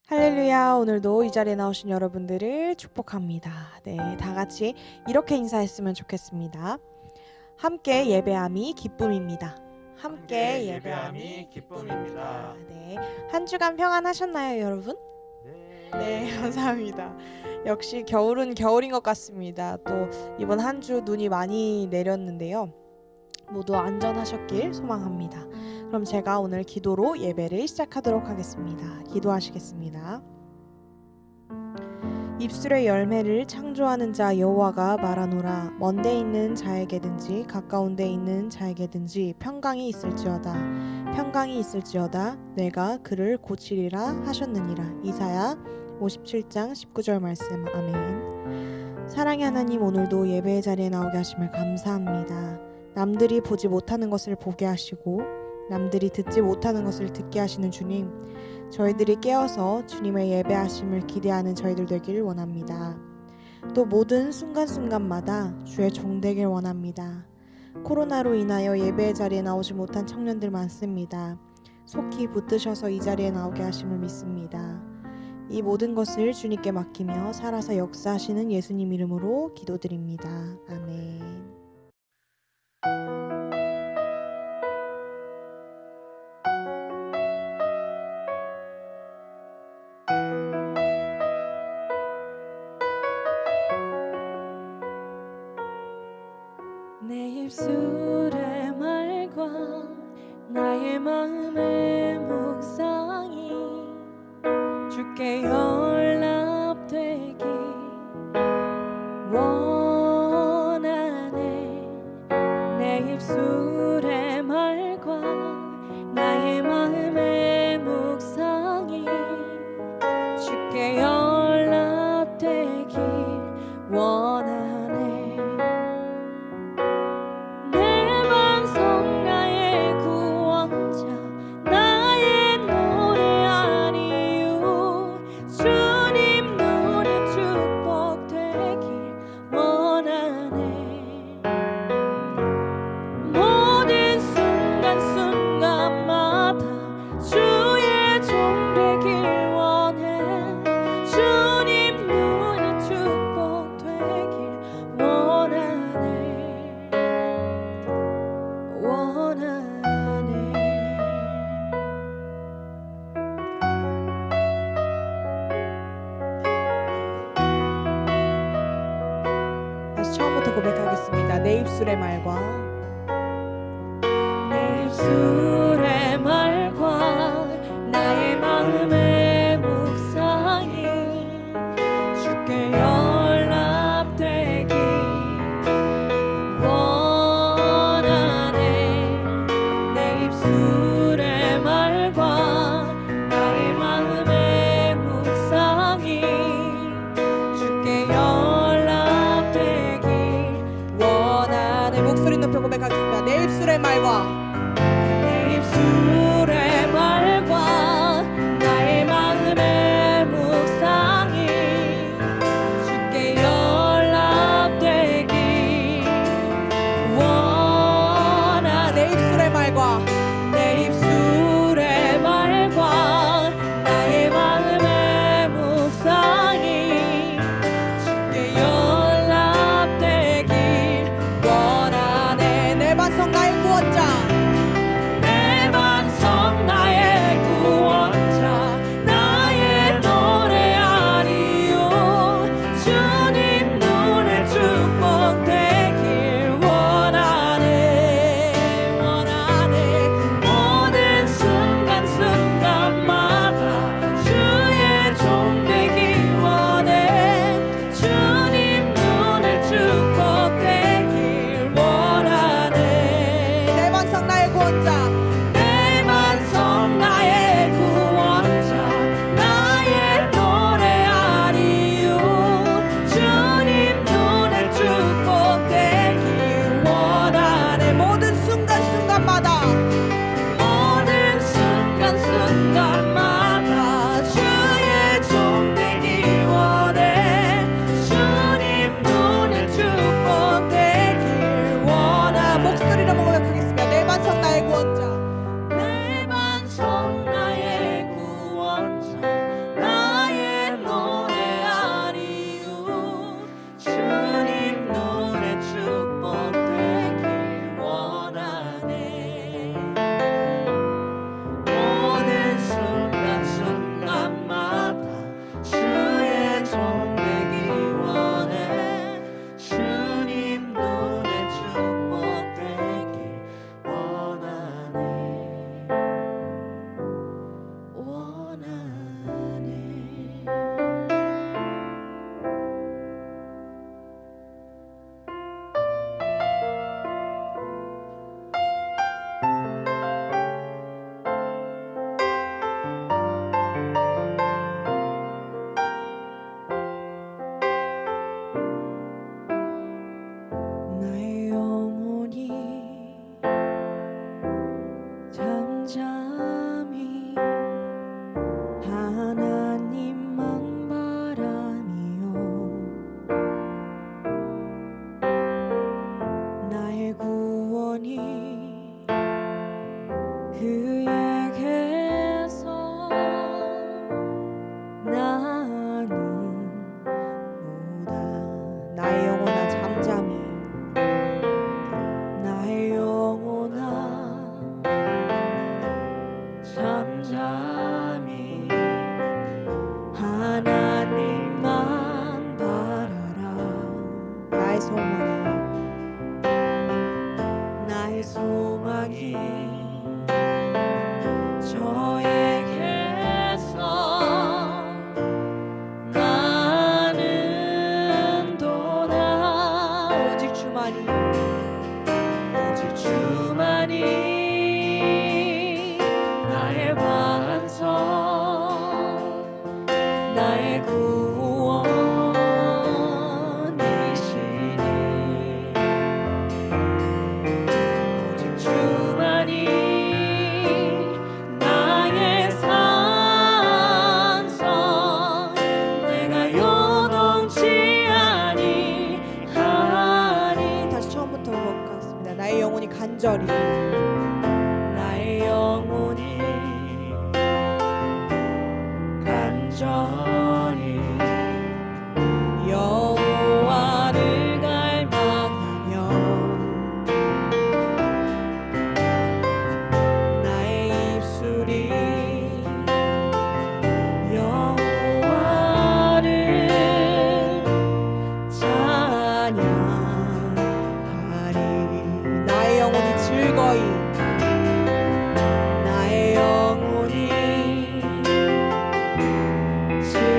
할렐루야. 오늘도 이 자리에 나오신 여러분들을 축복합니다. 네, 다 같이 이렇게 인사했으면 좋겠습니다. 함께 예배함이 기쁨입니다. 함께 예배함이 기쁨입니다. 네, 한 주간 평안하셨나요, 여러분? 네, 감사합니다. 역시 겨울은 겨울인 것 같습니다. 또 이번 한 주 눈이 많이 내렸는데요. 모두 안전하셨길 소망합니다. 그럼 제가 오늘 기도로 예배를 시작하도록 하겠습니다. 기도하시겠습니다. 입술의 열매를 창조하는 자 여호와가 말하노라. 먼데 있는 자에게든지 가까운 데 있는 자에게든지 평강이 있을지어다 내가 그를 고치리라 하셨느니라. 이사야 57장 19절 말씀. 아멘. 사랑의 하나님, 오늘도 예배의 자리에 나오게 하심을 감사합니다. 남들이 보지 못하는 것을 보게 하시고 남들이 듣지 못하는 것을 듣게 하시는 주님, 저희들이 깨어서 주님의 예배하심을 기대하는 저희들 되길 원합니다. 또 모든 순간순간마다 주의 종 되길 원합니다. 코로나로 인하여 예배의 자리에 나오지 못한 청년들 많습니다. 속히 붙드셔서 이 자리에 나오게 하심을 믿습니다. 이 모든 것을 주님께 맡기며 살아서 역사하시는 예수님 이름으로 기도드립니다. 아멘. 내 입술의 말과 나의 마음의 묵상이 주께 연락되길 원하네. 내 입술의 말과 나의 마음의 묵상이 주께 연락되길 원하네. 처음부터 고백하겠습니다. 내 입술의 말과 나의 마음의 묵상이 주께 연락되길 원하네. 내 입술의 말과 나의 마음의 묵상이 주께 연락되길 원하네. 목소리 높여 고백하겠습니다. 내 입술의 말과 나의 구원이시니 오직 주만이 나의 산성 내가 요동치 아니하리. 다시 처음부터 가겠습니다. 나의 영혼이 간절히 나의 영혼이 간절히 여호와를 갈망하며 나의 입술이 여호와를 찬양하리. 나의 영혼이 즐거이 나의 영혼이 즐거이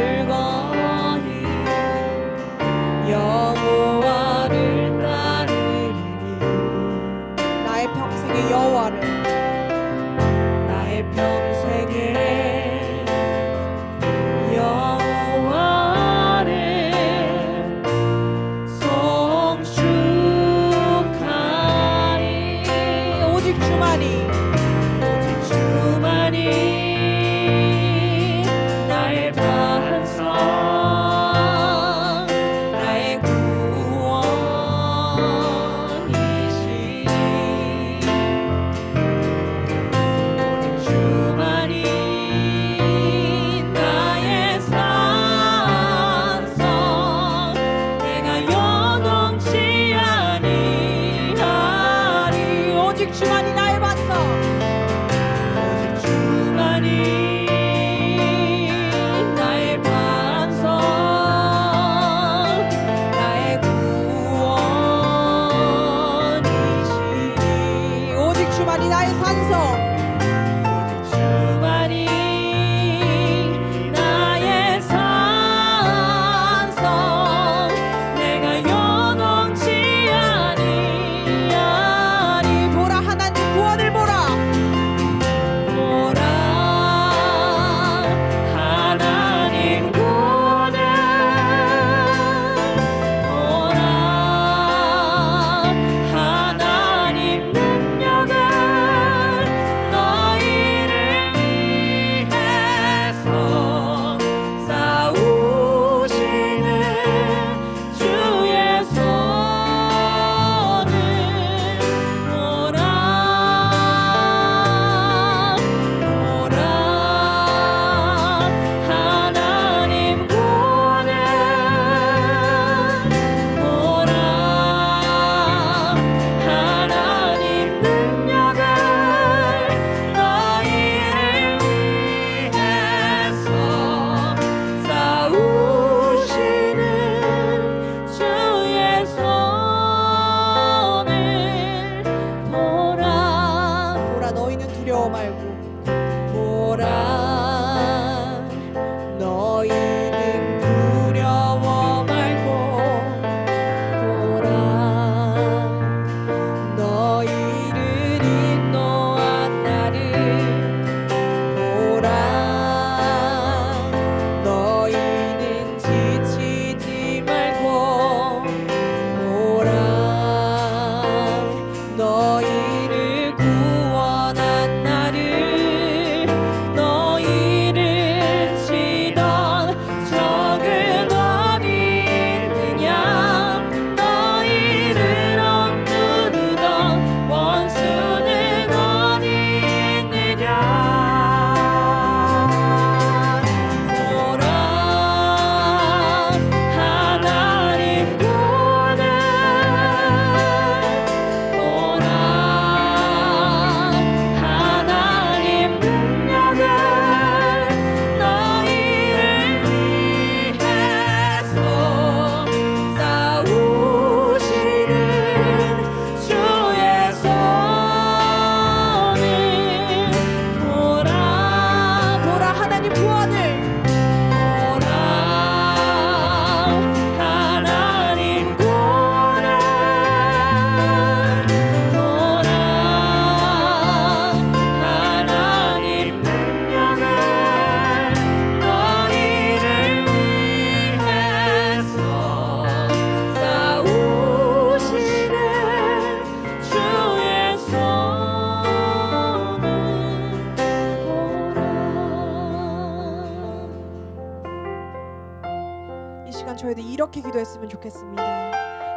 시간 저희도 이렇게 기도했으면 좋겠습니다.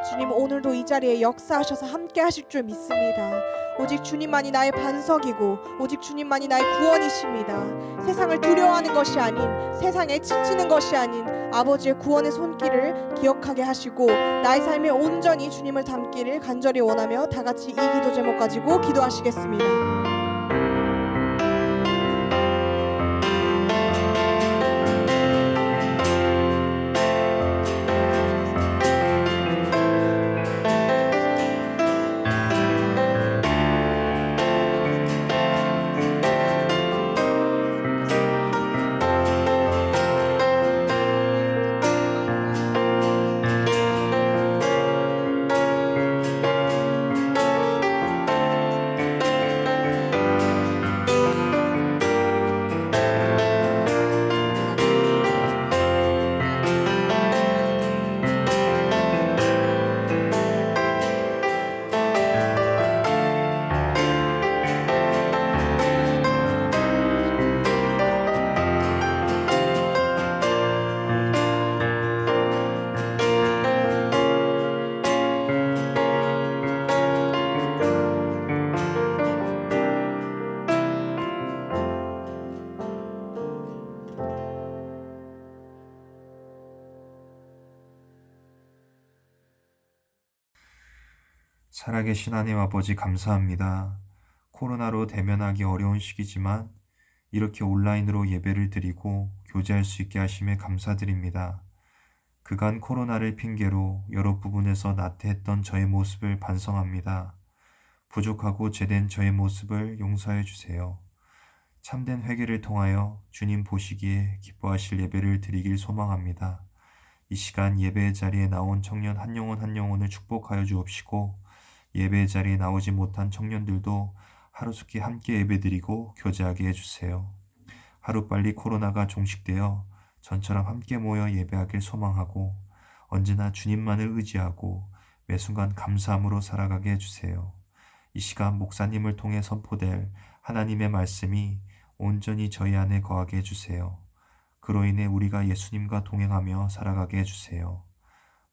주님, 오늘도 이 자리에 역사하셔서 함께 하실 줄 믿습니다. 오직 주님만이 나의 반석이고 오직 주님만이 나의 구원이십니다. 세상을 두려워하는 것이 아닌, 세상에 지치는 것이 아닌 아버지의 구원의 손길을 기억하게 하시고 나의 삶에 온전히 주님을 담기를 간절히 원하며 다 같이 이 기도 제목 가지고 기도하시겠습니다. 살아계신 하나님 아버지 감사합니다. 코로나로 대면하기 어려운 시기지만 이렇게 온라인으로 예배를 드리고 교제할 수 있게 하심에 감사드립니다. 그간 코로나를 핑계로 여러 부분에서 나태했던 저의 모습을 반성합니다. 부족하고 죄된 저의 모습을 용서해 주세요. 참된 회개를 통하여 주님 보시기에 기뻐하실 예배를 드리길 소망합니다. 이 시간 예배의 자리에 나온 청년 한 영혼을 축복하여 주옵시고 예배의 자리에 나오지 못한 청년들도 하루속히 함께 예배드리고 교제하게 해주세요. 하루빨리 코로나가 종식되어 전처럼 함께 모여 예배하길 소망하고 언제나 주님만을 의지하고 매 순간 감사함으로 살아가게 해주세요. 이 시간 목사님을 통해 선포될 하나님의 말씀이 온전히 저희 안에 거하게 해주세요. 그로 인해 우리가 예수님과 동행하며 살아가게 해주세요.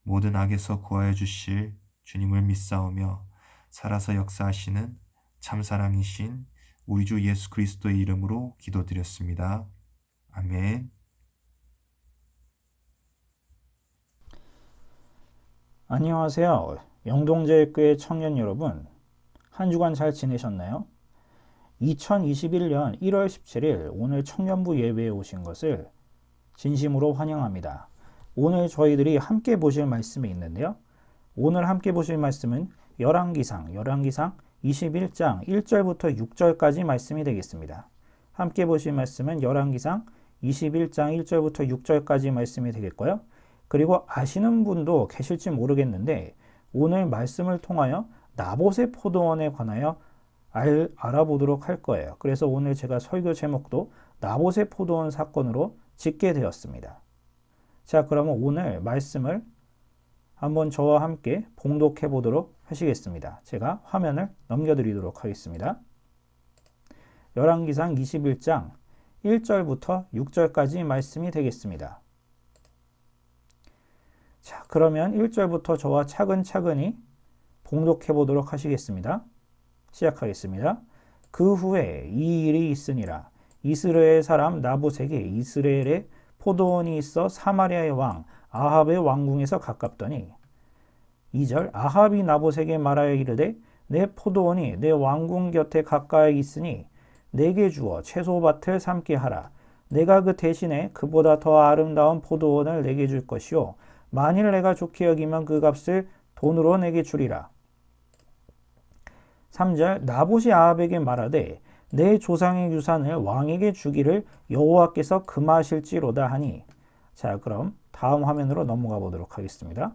모든 악에서 구하여 주실 주님을 믿사오며 살아서 역사하시는 참사랑이신 우리 주 예수 그리스도의 이름으로 기도드렸습니다. 아멘. 안녕하세요. 영동제일교회 청년 여러분, 한 주간 잘 지내셨나요? 2021년 1월 17일 오늘 청년부 예배에 오신 것을 진심으로 환영합니다. 오늘 저희들이 함께 보실 말씀이 있는데요. 오늘 함께 보실 말씀은 열왕기상 21장 1절부터 6절까지 말씀이 되겠습니다. 함께 보실 말씀은 열왕기상 21장 1절부터 6절까지 말씀이 되겠고요. 그리고 아시는 분도 계실지 모르겠는데 오늘 말씀을 통하여 나봇의 포도원에 관하여 알아보도록 할 거예요. 그래서 오늘 제가 설교 제목도 나봇의 포도원 사건으로 짓게 되었습니다. 자, 그러면 오늘 말씀을 한번 저와 함께 봉독해 보도록 하시겠습니다. 제가 화면을 넘겨드리도록 하겠습니다. 열왕기상 21장 1절부터 6절까지 말씀이 되겠습니다. 자, 그러면 1절부터 저와 차근차근히 봉독해 보도록 하시겠습니다. 시작하겠습니다. 그 후에 이 일이 있으니라. 이스라엘 사람 나봇에게 이스라엘에 포도원이 있어 사마리아의 왕 아합의 왕궁에서 가깝더니 2절 아합이 나봇에게 말하여 이르되 내 포도원이 내 왕궁 곁에 가까이 있으니 내게 주어 채소밭을 삼게 하라. 내가 그 대신에 그보다 더 아름다운 포도원을 내게 줄 것이요 만일 내가 좋게 여기면 그 값을 돈으로 내게 주리라. 3절 나봇이 아합에게 말하되 내 조상의 유산을 왕에게 주기를 여호와께서 금하실지로다 하니. 자, 그럼 다음 화면으로 넘어가 보도록 하겠습니다.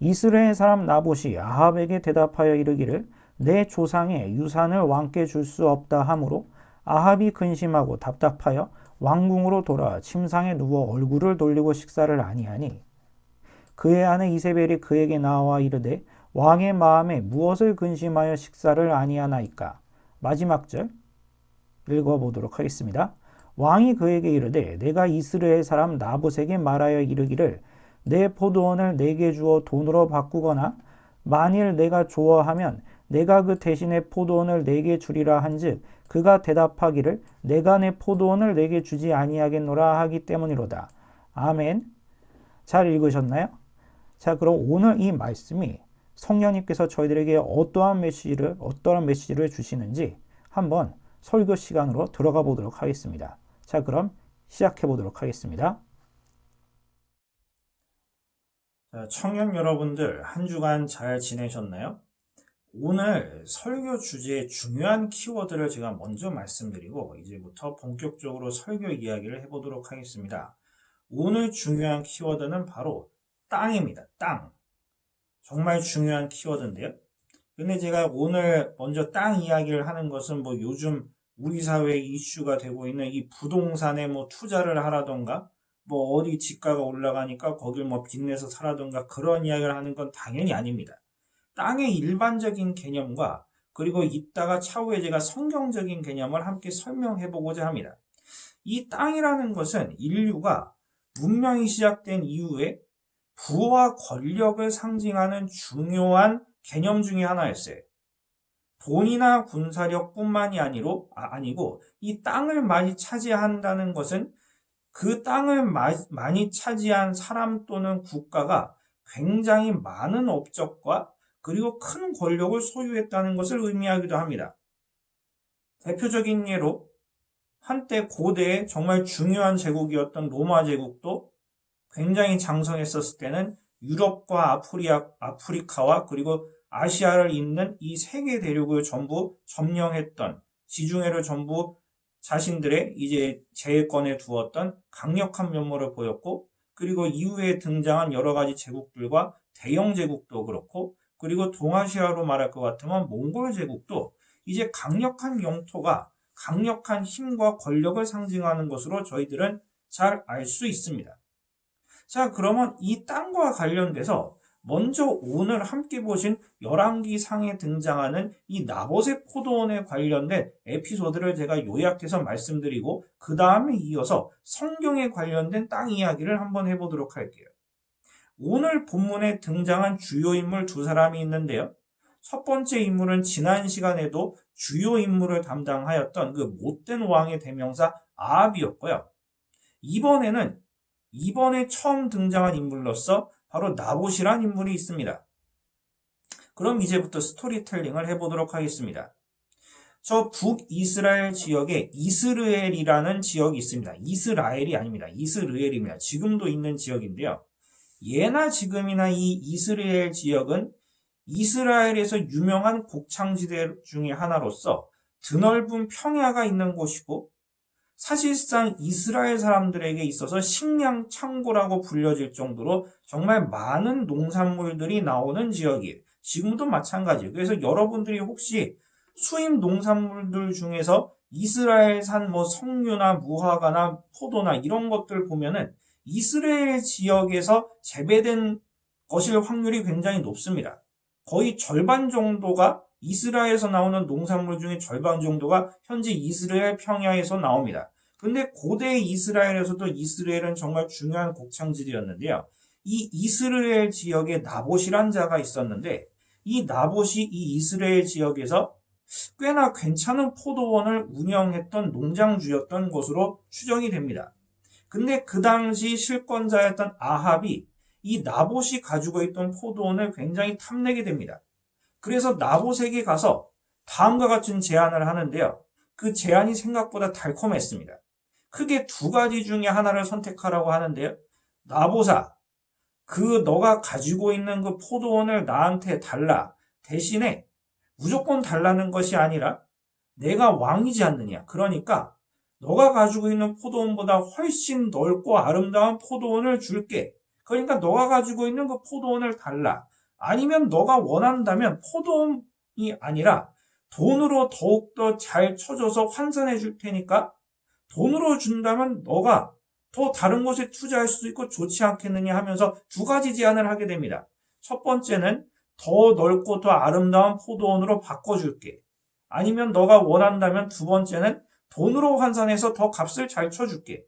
이스라엘 사람 나봇이 아합에게 대답하여 이르기를 내 조상의 유산을 왕께 줄 수 없다 하므로 아합이 근심하고 답답하여 왕궁으로 돌아 침상에 누워 얼굴을 돌리고 식사를 아니하니 그의 아내 이세벨이 그에게 나와 이르되 왕의 마음에 무엇을 근심하여 식사를 아니하나이까. 마지막 절 읽어보도록 하겠습니다. 왕이 그에게 이르되 내가 이스라엘 사람 나봇에게 말하여 이르기를 내 포도원을 내게 주어 돈으로 바꾸거나 만일 내가 좋아하면 내가 그 대신에 포도원을 내게 주리라 한즉 그가 대답하기를 내가 내 포도원을 내게 주지 아니하겠노라 하기 때문이로다. 아멘. 잘 읽으셨나요? 자, 그럼 오늘 이 말씀이 성령님께서 저희들에게 어떠한 메시지를 주시는지 한번 설교 시간으로 들어가 보도록 하겠습니다. 자, 그럼 시작해 보도록 하겠습니다. 자, 청년 여러분들 한 주간 잘 지내셨나요? 오늘 설교 주제의 중요한 키워드를 제가 먼저 말씀드리고 이제부터 본격적으로 설교 이야기를 해보도록 하겠습니다. 오늘 중요한 키워드는 바로 땅입니다. 땅. 정말 중요한 키워드인데요. 근데 제가 오늘 먼저 땅 이야기를 하는 것은 요즘 우리 사회에 이슈가 되고 있는 이 부동산에 투자를 하라던가 어디 집가가 올라가니까 거길 빚내서 사라던가 그런 이야기를 하는 건 당연히 아닙니다. 땅의 일반적인 개념과 그리고 이따가 차후에 제가 성경적인 개념을 함께 설명해 보고자 합니다. 이 땅이라는 것은 인류가 문명이 시작된 이후에 부와 권력을 상징하는 중요한 개념 중에 하나였어요. 돈이나 군사력뿐만이 아니고 이 땅을 많이 차지한다는 것은 그 땅을 많이 차지한 사람 또는 국가가 굉장히 많은 업적과 그리고 큰 권력을 소유했다는 것을 의미하기도 합니다. 대표적인 예로 한때 고대의 정말 중요한 제국이었던 로마 제국도 굉장히 장성했었을 때는 유럽과 아프리카와 그리고 아시아를 잇는 이 세계 대륙을 전부 점령했던 지중해를 전부 자신들의 이제 제해권에 두었던 강력한 면모를 보였고 그리고 이후에 등장한 여러 가지 제국들과 대영 제국도 그렇고 그리고 동아시아로 말할 것 같으면 몽골 제국도 이제 강력한 영토가 강력한 힘과 권력을 상징하는 것으로 저희들은 잘 알 수 있습니다. 자, 그러면 이 땅과 관련돼서 먼저 오늘 함께 보신 열왕기상에 등장하는 이 나봇의 포도원에 관련된 에피소드를 제가 요약해서 말씀드리고 그 다음에 이어서 성경에 관련된 땅 이야기를 한번 해보도록 할게요. 오늘 본문에 등장한 주요 인물 두 사람이 있는데요. 첫 번째 인물은 지난 시간에도 주요 인물을 담당하였던 그 못된 왕의 대명사 아합이었고요. 이번에 처음 등장한 인물로서 바로 나봇이란 인물이 있습니다. 그럼 이제부터 스토리텔링을 해보도록 하겠습니다. 저 북이스라엘 지역에 이스르엘이라는 지역이 있습니다. 이스라엘이 아닙니다. 이스르엘입니다. 지금도 있는 지역인데요. 예나 지금이나 이 이스라엘 지역은 이스라엘에서 유명한 곡창지대 중에 하나로서 드넓은 평야가 있는 곳이고 사실상 이스라엘 사람들에게 있어서 식량 창고라고 불려질 정도로 정말 많은 농산물들이 나오는 지역이에요. 지금도 마찬가지예요. 그래서 여러분들이 혹시 수입 농산물들 중에서 이스라엘산 석류나 무화과나 포도나 이런 것들 보면은 이스라엘 지역에서 재배된 것일 확률이 굉장히 높습니다. 거의 절반 정도가 이스라엘에서 나오는 농산물 중에 절반 정도가 현재 이스라엘 평야에서 나옵니다. 근데 고대 이스라엘에서도 이스라엘은 정말 중요한 곡창지대였는데요. 이 이스라엘 지역에 나봇이란 자가 있었는데 이 나봇이 이 이스라엘 지역에서 꽤나 괜찮은 포도원을 운영했던 농장주였던 것으로 추정이 됩니다. 근데 그 당시 실권자였던 아합이 이 나봇이 가지고 있던 포도원을 굉장히 탐내게 됩니다. 그래서 나봇에게 가서 다음과 같은 제안을 하는데요. 그 제안이 생각보다 달콤했습니다. 크게 두 가지 중에 하나를 선택하라고 하는데요. 나봇아, 너가 가지고 있는 그 포도원을 나한테 달라. 대신에 무조건 달라는 것이 아니라 내가 왕이지 않느냐. 그러니까 너가 가지고 있는 포도원보다 훨씬 넓고 아름다운 포도원을 줄게. 그러니까 너가 가지고 있는 그 포도원을 달라. 아니면 너가 원한다면 포도원이 아니라 돈으로 더욱더 잘 쳐줘서 환산해 줄 테니까 돈으로 준다면 너가 더 다른 곳에 투자할 수도 있고 좋지 않겠느냐 하면서 두 가지 제안을 하게 됩니다. 첫 번째는 더 넓고 더 아름다운 포도원으로 바꿔줄게. 아니면 너가 원한다면 두 번째는 돈으로 환산해서 더 값을 잘 쳐줄게.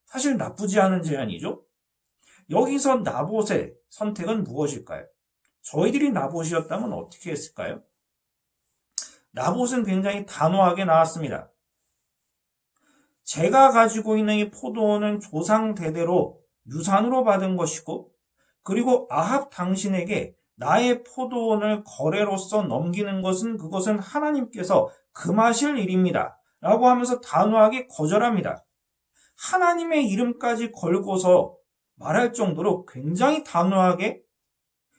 사실 나쁘지 않은 제안이죠. 여기서 나봇의 선택은 무엇일까요? 저희들이 나봇이었다면 어떻게 했을까요? 나봇은 굉장히 단호하게 나왔습니다. 제가 가지고 있는 이 포도원은 조상 대대로 유산으로 받은 것이고, 그리고 아합 당신에게 나의 포도원을 거래로서 넘기는 것은 그것은 하나님께서 금하실 일입니다. 라고 하면서 단호하게 거절합니다. 하나님의 이름까지 걸고서 말할 정도로 굉장히 단호하게,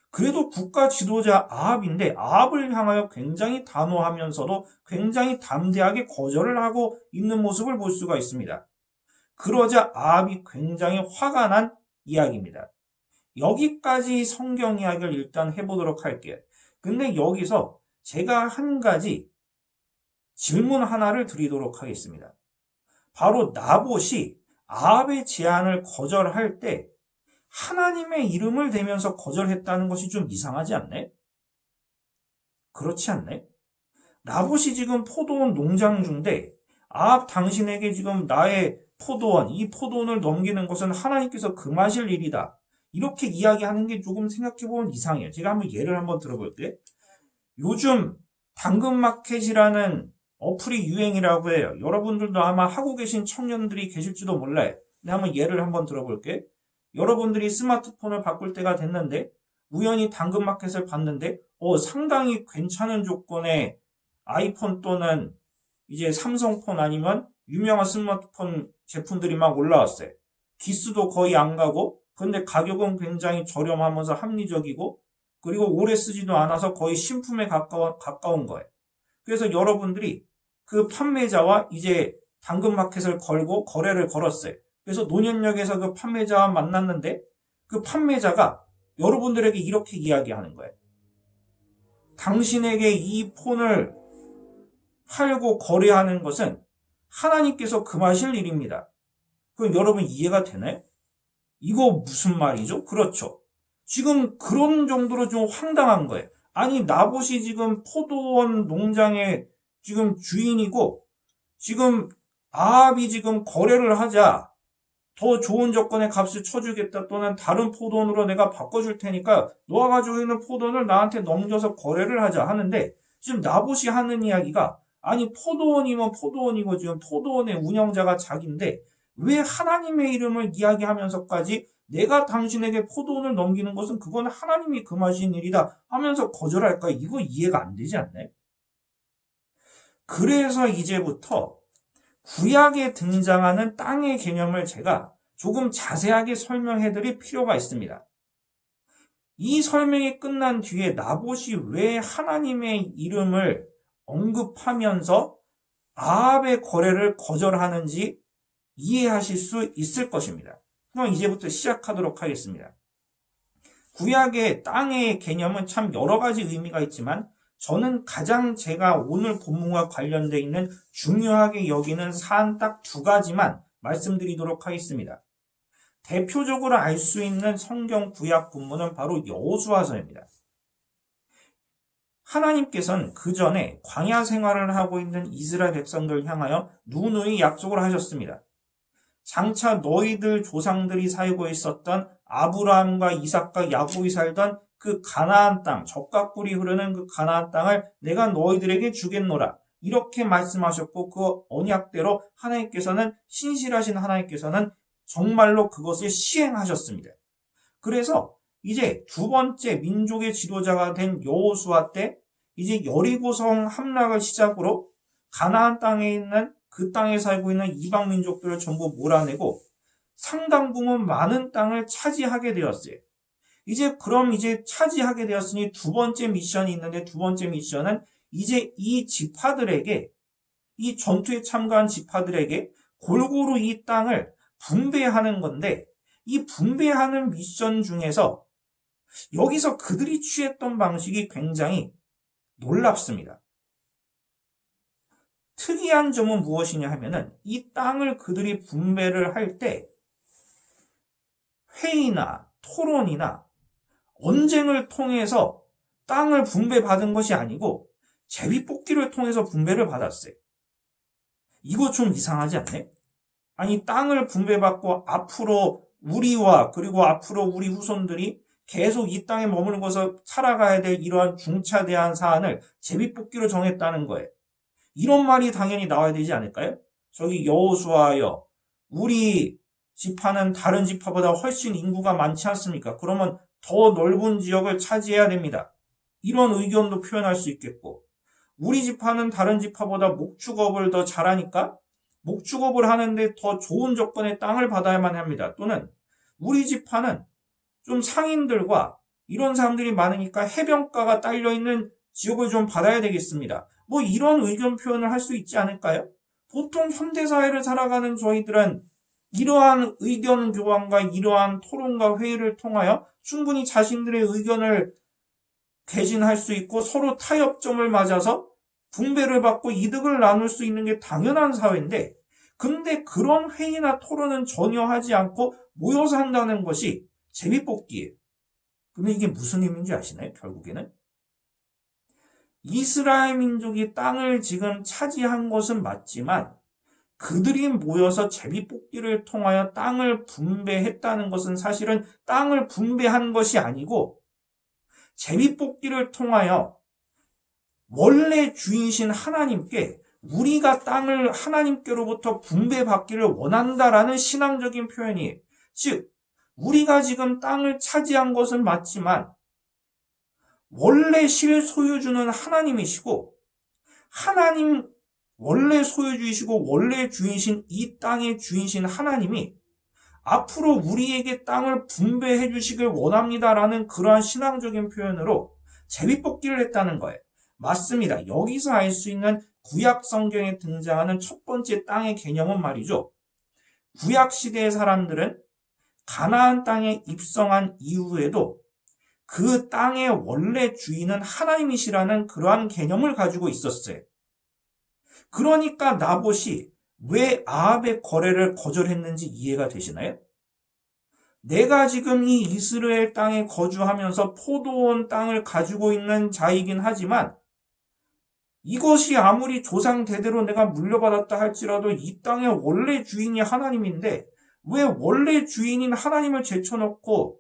그래도 국가 지도자 아합인데 아합을 향하여 굉장히 단호하면서도 굉장히 담대하게 거절을 하고 있는 모습을 볼 수가 있습니다. 그러자 아합이 굉장히 화가 난 이야기입니다. 여기까지 성경 이야기를 일단 해보도록 할게요. 근데 여기서 제가 한 가지 질문 하나를 드리도록 하겠습니다. 바로 나봇이 아합의 제안을 거절할 때 하나님의 이름을 대면서 거절했다는 것이 좀 이상하지 않네? 그렇지 않네? 나봇이 지금 포도원 농장주인데 아합 당신에게 지금 나의 포도원, 이 포도원을 넘기는 것은 하나님께서 금하실 일이다. 이렇게 이야기하는 게 조금 생각해보면 이상해요. 제가 한번 예를 한번 들어볼게요. 요즘 당근마켓이라는 어플이 유행이라고 해요. 여러분들도 아마 하고 계신 청년들이 계실지도 몰라요. 근데 한번 예를 한번 들어볼게요. 여러분들이 스마트폰을 바꿀 때가 됐는데 우연히 당근마켓을 봤는데 상당히 괜찮은 조건의 아이폰 또는 이제 삼성폰 아니면 유명한 스마트폰 제품들이 막 올라왔어요. 기수도 거의 안 가고 근데 가격은 굉장히 저렴하면서 합리적이고 그리고 오래 쓰지도 않아서 거의 신품에 가까운 거예요. 그래서 여러분들이 그 판매자와 이제 당근마켓을 걸고 거래를 걸었어요. 그래서 논현역에서 그 판매자와 만났는데 그 판매자가 여러분들에게 이렇게 이야기하는 거예요. 당신에게 이 폰을 팔고 거래하는 것은 하나님께서 금하실 일입니다. 그럼 여러분 이해가 되나요? 이거 무슨 말이죠? 그렇죠. 지금 그런 정도로 좀 황당한 거예요. 아니 나봇이 지금 포도원 농장의 지금 주인이고 지금 아합이 지금 거래를 하자 더 좋은 조건의 값을 쳐주겠다 또는 다른 포도원으로 내가 바꿔줄 테니까 너가 가지고 있는 포도원을 나한테 넘겨서 거래를 하자 하는데 지금 나봇이 하는 이야기가 아니 포도원이면 포도원이고 지금 포도원의 운영자가 자기인데 왜 하나님의 이름을 이야기하면서까지 내가 당신에게 포도원을 넘기는 것은 그건 하나님이 금하신 일이다 하면서 거절할까? 이거 이해가 안 되지 않나요? 그래서 이제부터 구약에 등장하는 땅의 개념을 제가 조금 자세하게 설명해드릴 필요가 있습니다. 이 설명이 끝난 뒤에 나봇이 왜 하나님의 이름을 언급하면서 아합의 거래를 거절하는지 이해하실 수 있을 것입니다. 그럼 이제부터 시작하도록 하겠습니다. 구약의 땅의 개념은 참 여러 가지 의미가 있지만 저는 가장 제가 오늘 본문과 관련되어 있는 중요하게 여기는 사안 딱 두 가지만 말씀드리도록 하겠습니다. 대표적으로 알 수 있는 성경 구약 본문은 바로 여호수아서입니다. 하나님께서는 그 전에 광야 생활을 하고 있는 이스라엘 백성들을 향하여 누누이 약속을 하셨습니다. 장차 너희들 조상들이 살고 있었던 아브라함과 이삭과 야곱이 살던 그 가나안 땅, 젖과 꿀이 흐르는 그 가나안 땅을 내가 너희들에게 주겠노라. 이렇게 말씀하셨고 그 언약대로 하나님께서는 신실하신 하나님께서는 정말로 그것을 시행하셨습니다. 그래서 이제 두 번째 민족의 지도자가 된 여호수아 때 이제 여리고성 함락을 시작으로 가나안 땅에 있는 그 땅에 살고 있는 이방 민족들을 전부 몰아내고 상당 부분 많은 땅을 차지하게 되었어요. 그럼 차지하게 되었으니 두 번째 미션이 있는데 두 번째 미션은 이제 이 지파들에게 이 전투에 참가한 지파들에게 골고루 이 땅을 분배하는 건데 이 분배하는 미션 중에서 여기서 그들이 취했던 방식이 굉장히 놀랍습니다. 특이한 점은 무엇이냐 하면은 이 땅을 그들이 분배를 할 때 회의나 토론이나 언쟁을 통해서 땅을 분배받은 것이 아니고 제비뽑기를 통해서 분배를 받았어요. 이거 좀 이상하지 않나요? 아니, 땅을 분배받고 앞으로 우리와 그리고 앞으로 우리 후손들이 계속 이 땅에 머물고서 살아가야 될 이러한 중차대한 사안을 제비뽑기로 정했다는 거예요. 이런 말이 당연히 나와야 되지 않을까요? 저기 여호수아여, 우리 지파는 다른 지파보다 훨씬 인구가 많지 않습니까? 그러면 더 넓은 지역을 차지해야 됩니다. 이런 의견도 표현할 수 있겠고, 우리 지파는 다른 지파보다 목축업을 더 잘하니까 목축업을 하는데 더 좋은 조건의 땅을 받아야만 합니다. 또는 우리 지파는 좀 상인들과 이런 사람들이 많으니까 해변가가 딸려있는 지역을 좀 받아야 되겠습니다. 뭐 이런 의견 표현을 할 수 있지 않을까요? 보통 현대사회를 살아가는 저희들은 이러한 의견 교환과 이러한 토론과 회의를 통하여 충분히 자신들의 의견을 개진할 수 있고 서로 타협점을 맞아서 분배를 받고 이득을 나눌 수 있는 게 당연한 사회인데, 근데 그런 회의나 토론은 전혀 하지 않고 모여서 한다는 것이 제비뽑기예요. 그러면 이게 무슨 의미인지 아시나요? 결국에는 이스라엘 민족이 땅을 지금 차지한 것은 맞지만 그들이 모여서 제비뽑기를 통하여 땅을 분배했다는 것은 사실은 땅을 분배한 것이 아니고 제비뽑기를 통하여 원래 주인이신 하나님께 우리가 땅을 하나님께로부터 분배받기를 원한다라는 신앙적인 표현이에요. 즉, 우리가 지금 땅을 차지한 것은 맞지만 원래 실소유주는 하나님이시고 하나님 원래 소유주이시고 원래 주인이신 이 땅의 주인이신 하나님이 앞으로 우리에게 땅을 분배해 주시길 원합니다라는 그러한 신앙적인 표현으로 제비뽑기를 했다는 거예요. 맞습니다. 여기서 알 수 있는 구약 성경에 등장하는 첫 번째 땅의 개념은 말이죠. 구약 시대의 사람들은 가나안 땅에 입성한 이후에도 그 땅의 원래 주인은 하나님이시라는 그러한 개념을 가지고 있었어요. 그러니까 나봇이 왜 아합의 거래를 거절했는지 이해가 되시나요? 내가 지금 이 이스라엘 땅에 거주하면서 포도원 땅을 가지고 있는 자이긴 하지만 이것이 아무리 조상 대대로 내가 물려받았다 할지라도 이 땅의 원래 주인이 하나님인데 왜 원래 주인인 하나님을 제쳐놓고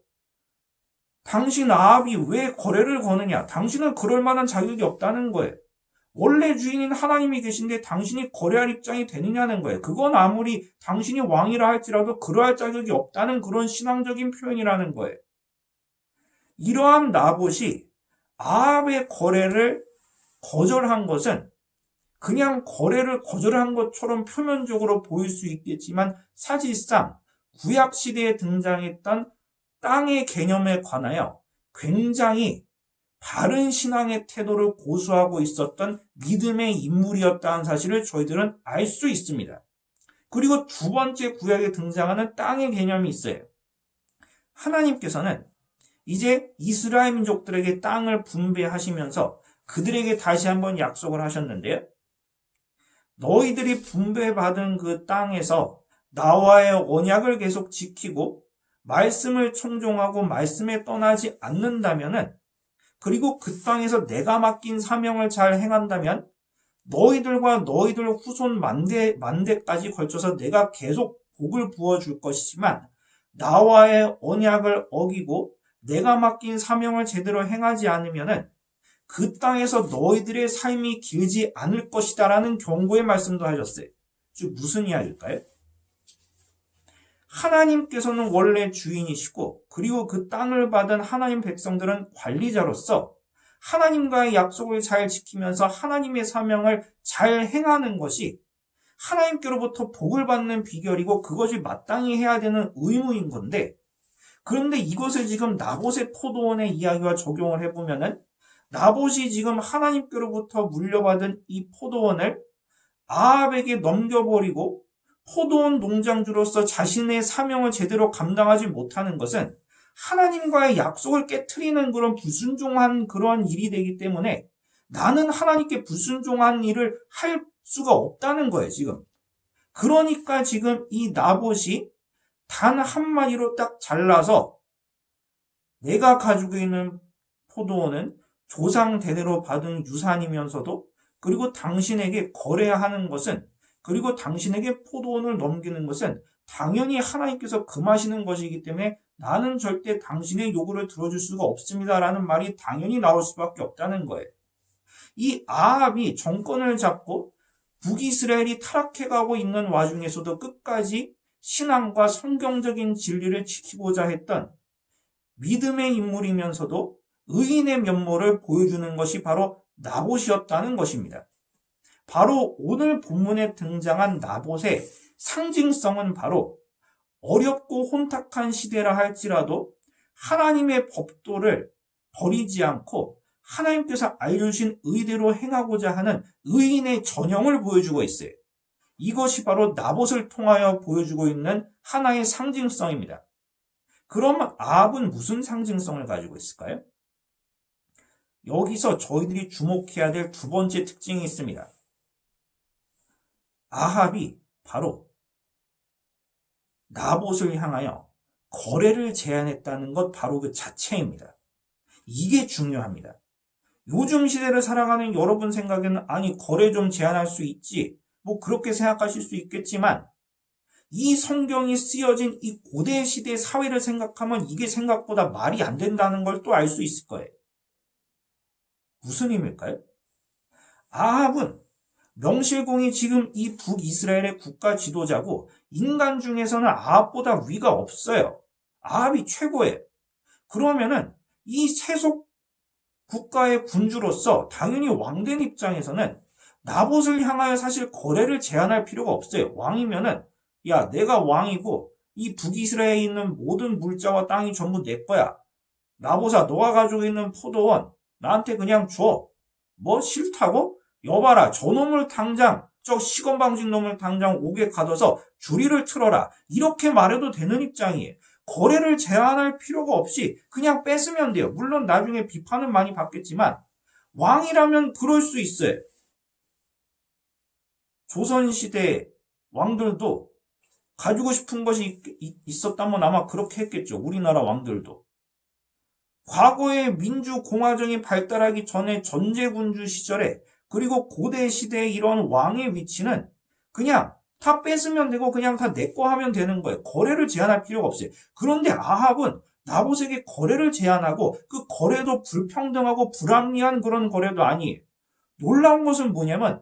당신 아합이 왜 거래를 거느냐? 당신은 그럴 만한 자격이 없다는 거예요. 원래 주인인 하나님이 계신데 당신이 거래할 입장이 되느냐는 거예요. 그건 아무리 당신이 왕이라 할지라도 그러할 자격이 없다는 그런 신앙적인 표현이라는 거예요. 이러한 나봇이 아합의 거래를 거절한 것은 그냥 거래를 거절한 것처럼 표면적으로 보일 수 있겠지만 사실상 구약시대에 등장했던 땅의 개념에 관하여 굉장히 바른 신앙의 태도를 고수하고 있었던 믿음의 인물이었다는 사실을 저희들은 알 수 있습니다. 그리고 두 번째 구약에 등장하는 땅의 개념이 있어요. 하나님께서는 이제 이스라엘 민족들에게 땅을 분배하시면서 그들에게 다시 한번 약속을 하셨는데요. 너희들이 분배받은 그 땅에서 나와의 언약을 계속 지키고 말씀을 청종하고 말씀에 떠나지 않는다면은, 그리고 그 땅에서 내가 맡긴 사명을 잘 행한다면 너희들과 너희들 후손 만대까지 걸쳐서 내가 계속 복을 부어줄 것이지만 나와의 언약을 어기고 내가 맡긴 사명을 제대로 행하지 않으면은 그 땅에서 너희들의 삶이 길지 않을 것이다라는 경고의 말씀도 하셨어요. 즉 무슨 이야기일까요? 하나님께서는 원래 주인이시고 그리고 그 땅을 받은 하나님 백성들은 관리자로서 하나님과의 약속을 잘 지키면서 하나님의 사명을 잘 행하는 것이 하나님께로부터 복을 받는 비결이고 그것이 마땅히 해야 되는 의무인 건데, 그런데 이것을 지금 나봇의 포도원의 이야기와 적용을 해보면은 나봇이 지금 하나님께로부터 물려받은 이 포도원을 아합에게 넘겨버리고 포도원 농장주로서 자신의 사명을 제대로 감당하지 못하는 것은 하나님과의 약속을 깨트리는 그런 불순종한 그런 일이 되기 때문에 나는 하나님께 불순종한 일을 할 수가 없다는 거예요, 지금. 그러니까 지금 이 나봇이 단 한마디로 딱 잘라서 내가 가지고 있는 포도원은 조상 대대로 받은 유산이면서도 그리고 당신에게 거래하는 것은 그리고 당신에게 포도원을 넘기는 것은 당연히 하나님께서 금하시는 것이기 때문에 나는 절대 당신의 요구를 들어줄 수가 없습니다라는 말이 당연히 나올 수밖에 없다는 거예요. 이 아합이 정권을 잡고 북이스라엘이 타락해가고 있는 와중에서도 끝까지 신앙과 성경적인 진리를 지키고자 했던 믿음의 인물이면서도 의인의 면모를 보여주는 것이 바로 나봇이었다는 것입니다. 바로 오늘 본문에 등장한 나봇의 상징성은 바로 어렵고 혼탁한 시대라 할지라도 하나님의 법도를 버리지 않고 하나님께서 알려주신 의대로 행하고자 하는 의인의 전형을 보여주고 있어요. 이것이 바로 나봇을 통하여 보여주고 있는 하나의 상징성입니다. 그럼 아합은 무슨 상징성을 가지고 있을까요? 여기서 저희들이 주목해야 될 두 번째 특징이 있습니다. 아합이 바로 나봇을 향하여 거래를 제안했다는 것 바로 그 자체입니다. 이게 중요합니다. 요즘 시대를 살아가는 여러분 생각에는 아니 거래 좀 제한할 수 있지 뭐 그렇게 생각하실 수 있겠지만 이 성경이 쓰여진 이 고대 시대 사회를 생각하면 이게 생각보다 말이 안 된다는 걸 또 알 수 있을 거예요. 무슨 의미일까요? 아합은 명실공히 지금 이 북이스라엘의 국가 지도자고 인간 중에서는 아합보다 위가 없어요. 아합이 최고예요. 그러면은 이 세속 국가의 군주로서 당연히 왕된 입장에서는 나봇을 향하여 사실 거래를 제한할 필요가 없어요. 왕이면은 야 내가 왕이고 이 북이스라엘에 있는 모든 물자와 땅이 전부 내 거야. 나봇아 너가 가지고 있는 포도원 나한테 그냥 줘. 뭐 싫다고? 여봐라 저놈을 당장 저 시건방진 놈을 당장 옥에 가둬서 주리를 틀어라. 이렇게 말해도 되는 입장이에요. 거래를 제한할 필요가 없이 그냥 뺏으면 돼요. 물론 나중에 비판은 많이 받겠지만 왕이라면 그럴 수 있어요. 조선시대 왕들도 가지고 싶은 것이 있었다면 아마 그렇게 했겠죠. 우리나라 왕들도. 과거에 민주공화정이 발달하기 전에 전제군주 시절에 그리고 고대 시대의 이런 왕의 위치는 그냥 다 뺏으면 되고 그냥 다 내 거 하면 되는 거예요. 거래를 제한할 필요가 없어요. 그런데 아합은 나봇에게 거래를 제한하고 그 거래도 불평등하고 불합리한 그런 거래도 아니에요. 놀라운 것은 뭐냐면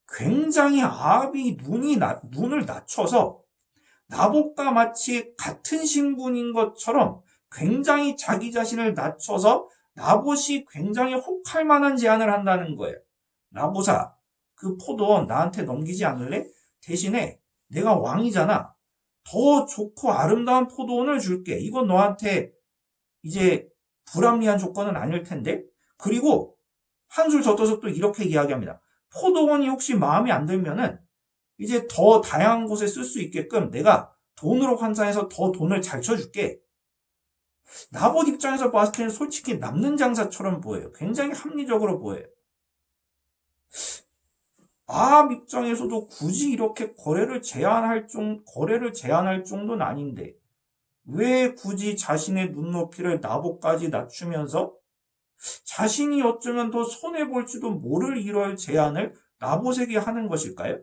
굉장히 아합이 눈을 낮춰서 나봇과 마치 같은 신분인 것처럼 굉장히 자기 자신을 낮춰서 나봇이 굉장히 혹할 만한 제안을 한다는 거예요. 나봇아, 그 포도원 나한테 넘기지 않을래? 대신에 내가 왕이잖아. 더 좋고 아름다운 포도원을 줄게. 이건 너한테 이제 불합리한 조건은 아닐 텐데. 그리고 한술 더 떠서 또 이렇게 이야기합니다. 포도원이 혹시 마음에 안 들면은 이제 더 다양한 곳에 쓸 수 있게끔 내가 돈으로 환산해서 더 돈을 잘 쳐줄게. 나봇 입장에서 봤을 때는 솔직히 남는 장사처럼 보여요. 굉장히 합리적으로 보여요. 아합 입장에서도 굳이 이렇게 거래를 제한할 정도는 아닌데 왜 굳이 자신의 눈높이를 나봇까지 낮추면서 자신이 어쩌면 더 손해볼지도 모를 이럴 제안을 나봇에게 하는 것일까요?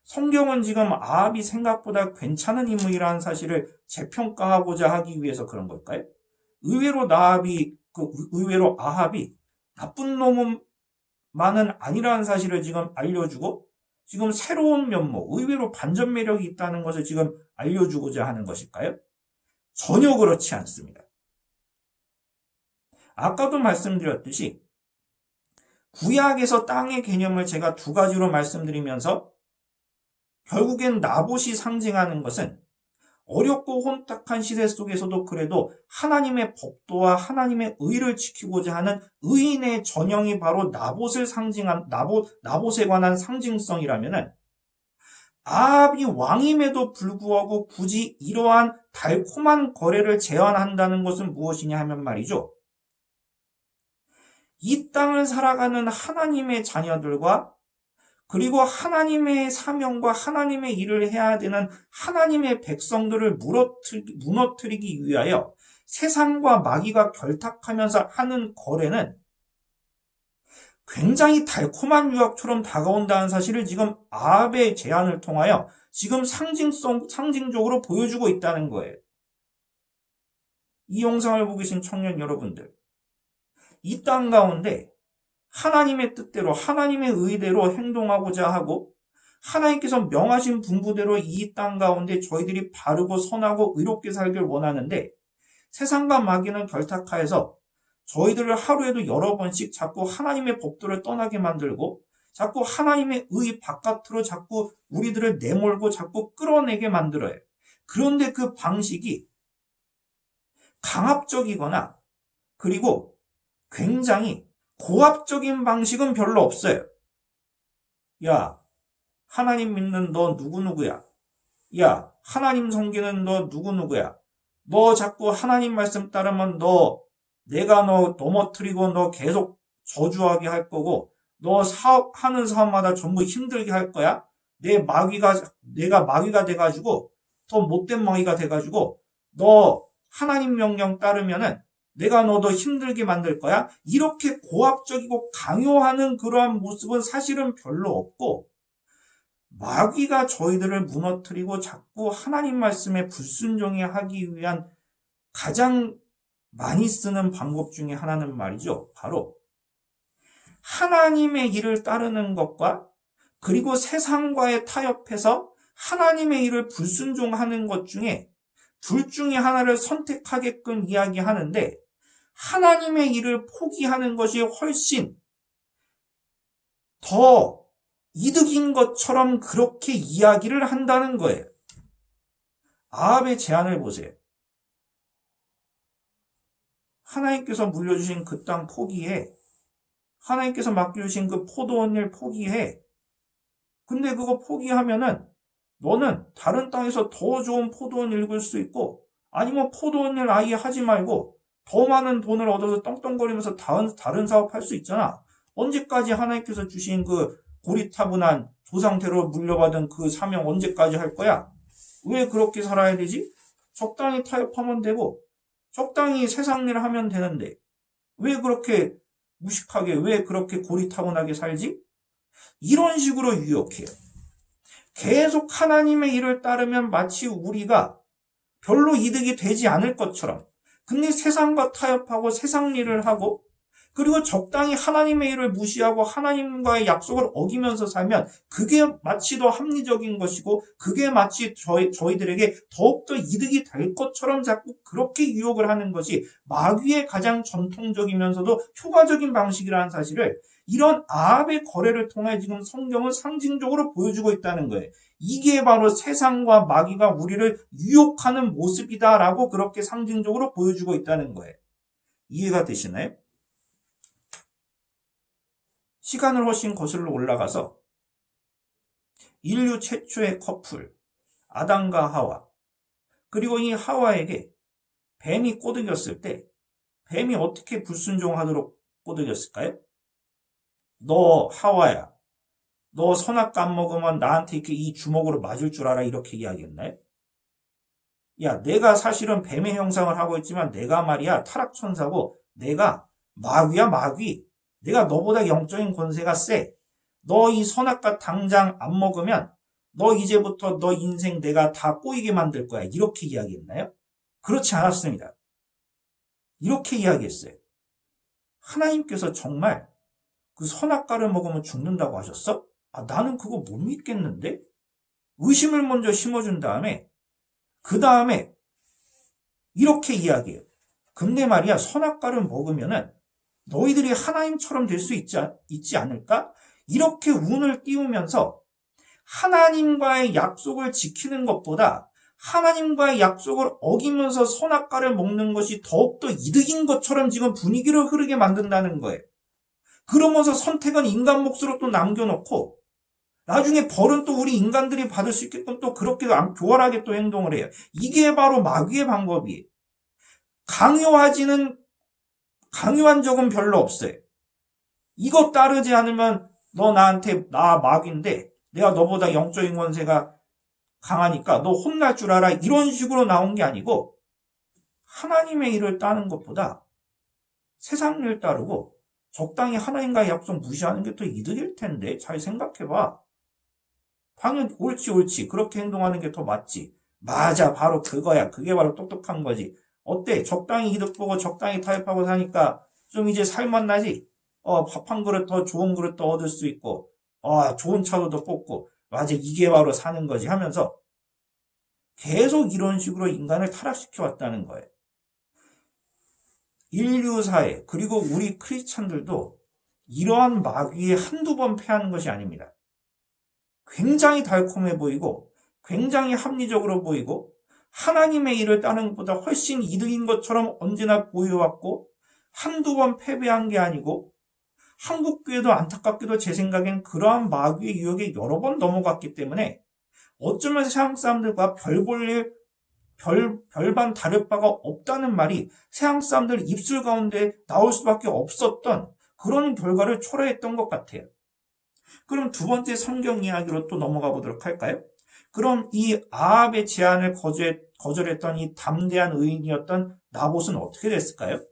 성경은 지금 아합이 생각보다 괜찮은 인물이라는 사실을 재평가하고자 하기 위해서 그런 걸까요? 의외로 아합이 나쁜 놈만은 아니라는 사실을 지금 알려주고 지금 새로운 면모, 의외로 반전 매력이 있다는 것을 지금 알려주고자 하는 것일까요? 전혀 그렇지 않습니다. 아까도 말씀드렸듯이 구약에서 땅의 개념을 제가 두 가지로 말씀드리면서 결국엔 나봇이 상징하는 것은 어렵고 혼탁한 시대 속에서도 그래도 하나님의 법도와 하나님의 의를 지키고자 하는 의인의 전형이 바로 나봇에 관한 상징성이라면은 아합이 왕임에도 불구하고 굳이 이러한 달콤한 거래를 제안한다는 것은 무엇이냐 하면 말이죠. 이 땅을 살아가는 하나님의 자녀들과 그리고 하나님의 사명과 하나님의 일을 해야 되는 하나님의 백성들을 무너뜨리기 위하여 세상과 마귀가 결탁하면서 하는 거래는 굉장히 달콤한 유혹처럼 다가온다는 사실을 지금 아합의 제안을 통하여 지금 상징적으로 보여주고 있다는 거예요. 이 영상을 보고 계신 청년 여러분들, 이 땅 가운데 하나님의 뜻대로 하나님의 의대로 행동하고자 하고 하나님께서 명하신 분부대로 이 땅 가운데 저희들이 바르고 선하고 의롭게 살길 원하는데 세상과 마귀는 결탁하여서 저희들을 하루에도 여러 번씩 자꾸 하나님의 법도를 떠나게 만들고 자꾸 하나님의 의 바깥으로 자꾸 우리들을 내몰고 자꾸 끌어내게 만들어요. 그런데 그 방식이 강압적이거나 그리고 굉장히 고압적인 방식은 별로 없어요. 야, 하나님 믿는 너 누구누구야? 야, 하나님 섬기는 너 누구누구야? 너 자꾸 하나님 말씀 따르면 내가 너 넘어뜨리고 너 계속 저주하게 할 거고 너 하는 사업마다 전부 힘들게 할 거야? 내가 마귀가 돼가지고 더 못된 마귀가 돼가지고 너 하나님 명령 따르면은 내가 너 더 힘들게 만들 거야? 이렇게 고압적이고 강요하는 그러한 모습은 사실은 별로 없고 마귀가 저희들을 무너뜨리고 자꾸 하나님 말씀에 불순종해 하기 위한 가장 많이 쓰는 방법 중에 하나는 말이죠. 바로 하나님의 일을 따르는 것과 그리고 세상과의 타협해서 하나님의 일을 불순종하는 것 중에 둘 중에 하나를 선택하게끔 이야기하는데 하나님의 일을 포기하는 것이 훨씬 더 이득인 것처럼 그렇게 이야기를 한다는 거예요. 아합의 제안을 보세요. 하나님께서 물려주신 그 땅 포기해. 하나님께서 맡겨주신 그 포도원 일 포기해. 근데 그거 포기하면은 너는 다른 땅에서 더 좋은 포도원 읽을 수 있고 아니면 포도원 일 아예 하지 말고 더 많은 돈을 얻어서 떵떵거리면서 다른 사업 할 수 있잖아. 언제까지 하나님께서 주신 그 고리타분한 조상태로 물려받은 그 사명 언제까지 할 거야? 왜 그렇게 살아야 되지? 적당히 타협하면 되고 적당히 세상 일을 하면 되는데 왜 그렇게 무식하게 왜 그렇게 고리타분하게 살지? 이런 식으로 유혹해요. 계속 하나님의 일을 따르면 마치 우리가 별로 이득이 되지 않을 것처럼 근데 세상과 타협하고 세상 일을 하고 그리고 적당히 하나님의 일을 무시하고 하나님과의 약속을 어기면서 살면 그게 마치 더 합리적인 것이고 그게 마치 저희들에게 더욱더 이득이 될 것처럼 자꾸 그렇게 유혹을 하는 것이 마귀의 가장 전통적이면서도 효과적인 방식이라는 사실을 이런 아합의 거래를 통해 지금 성경은 상징적으로 보여주고 있다는 거예요. 이게 바로 세상과 마귀가 우리를 유혹하는 모습이다라고 그렇게 상징적으로 보여주고 있다는 거예요. 이해가 되시나요? 시간을 훨씬 거슬러 올라가서 인류 최초의 커플 아담과 하와 그리고 이 하와에게 뱀이 꼬드겼을 때 뱀이 어떻게 불순종하도록 꼬드겼을까요? 너 하와야 너 선악과 안 먹으면 나한테 이렇게 이 주먹으로 맞을 줄 알아 이렇게 이야기했나요? 야 내가 사실은 뱀의 형상을 하고 있지만 내가 말이야 타락천사고 내가 마귀야 마귀 내가 너보다 영적인 권세가 세. 너 이 선악과 당장 안 먹으면 너 이제부터 너 인생 내가 다 꼬이게 만들 거야. 이렇게 이야기했나요? 그렇지 않았습니다. 이렇게 이야기했어요. 하나님께서 정말 그 선악과를 먹으면 죽는다고 하셨어? 아, 나는 그거 못 믿겠는데? 의심을 먼저 심어준 다음에 그 다음에 이렇게 이야기해요. 근데 말이야 선악과를 먹으면은 너희들이 하나님처럼 될 수 있지 않을까? 이렇게 운을 띄우면서 하나님과의 약속을 지키는 것보다 하나님과의 약속을 어기면서 선악과를 먹는 것이 더욱더 이득인 것처럼 지금 분위기를 흐르게 만든다는 거예요. 그러면서 선택은 인간 몫으로 또 남겨놓고 나중에 벌은 또 우리 인간들이 받을 수 있게끔 또 그렇게 교활하게 또 행동을 해요. 이게 바로 마귀의 방법이에요. 강요한 적은 별로 없어요. 이거 따르지 않으면 너 나한테 나 마귀인데 내가 너보다 영적인 권세가 강하니까 너 혼날 줄 알아. 이런 식으로 나온 게 아니고 하나님의 일을 따는 것보다 세상 일 따르고 적당히 하나님과의 약속 무시하는 게 더 이득일 텐데. 잘 생각해봐. 당연히 옳지. 그렇게 행동하는 게 더 맞지. 맞아, 바로 그거야. 그게 바로 똑똑한 거지. 어때? 적당히 이득 보고 적당히 타협하고 사니까 좀 이제 살맛나지? 밥 한 그릇 더 좋은 그릇 더 얻을 수 있고, 좋은 차도 더 뽑고, 맞아, 이게 바로 사는 거지 하면서 계속 이런 식으로 인간을 타락시켜 왔다는 거예요. 인류사회, 그리고 우리 크리스찬들도 이러한 마귀에 한두 번 패하는 것이 아닙니다. 굉장히 달콤해 보이고, 굉장히 합리적으로 보이고, 하나님의 일을 따르는 것보다 훨씬 이득인 것처럼 언제나 보여왔고, 한두 번 패배한 게 아니고, 한국교회도 안타깝게도 제 생각엔 그러한 마귀의 유혹에 여러 번 넘어갔기 때문에 어쩌면 세상 사람들과 별반 다를 바가 없다는 말이 세상 사람들 입술 가운데 나올 수밖에 없었던 그런 결과를 초래했던 것 같아요. 그럼 두 번째 성경 이야기로 또 넘어가 보도록 할까요? 그럼 이 아합의 제안을 거절했던 이 담대한 의인이었던 나봇은 어떻게 됐을까요?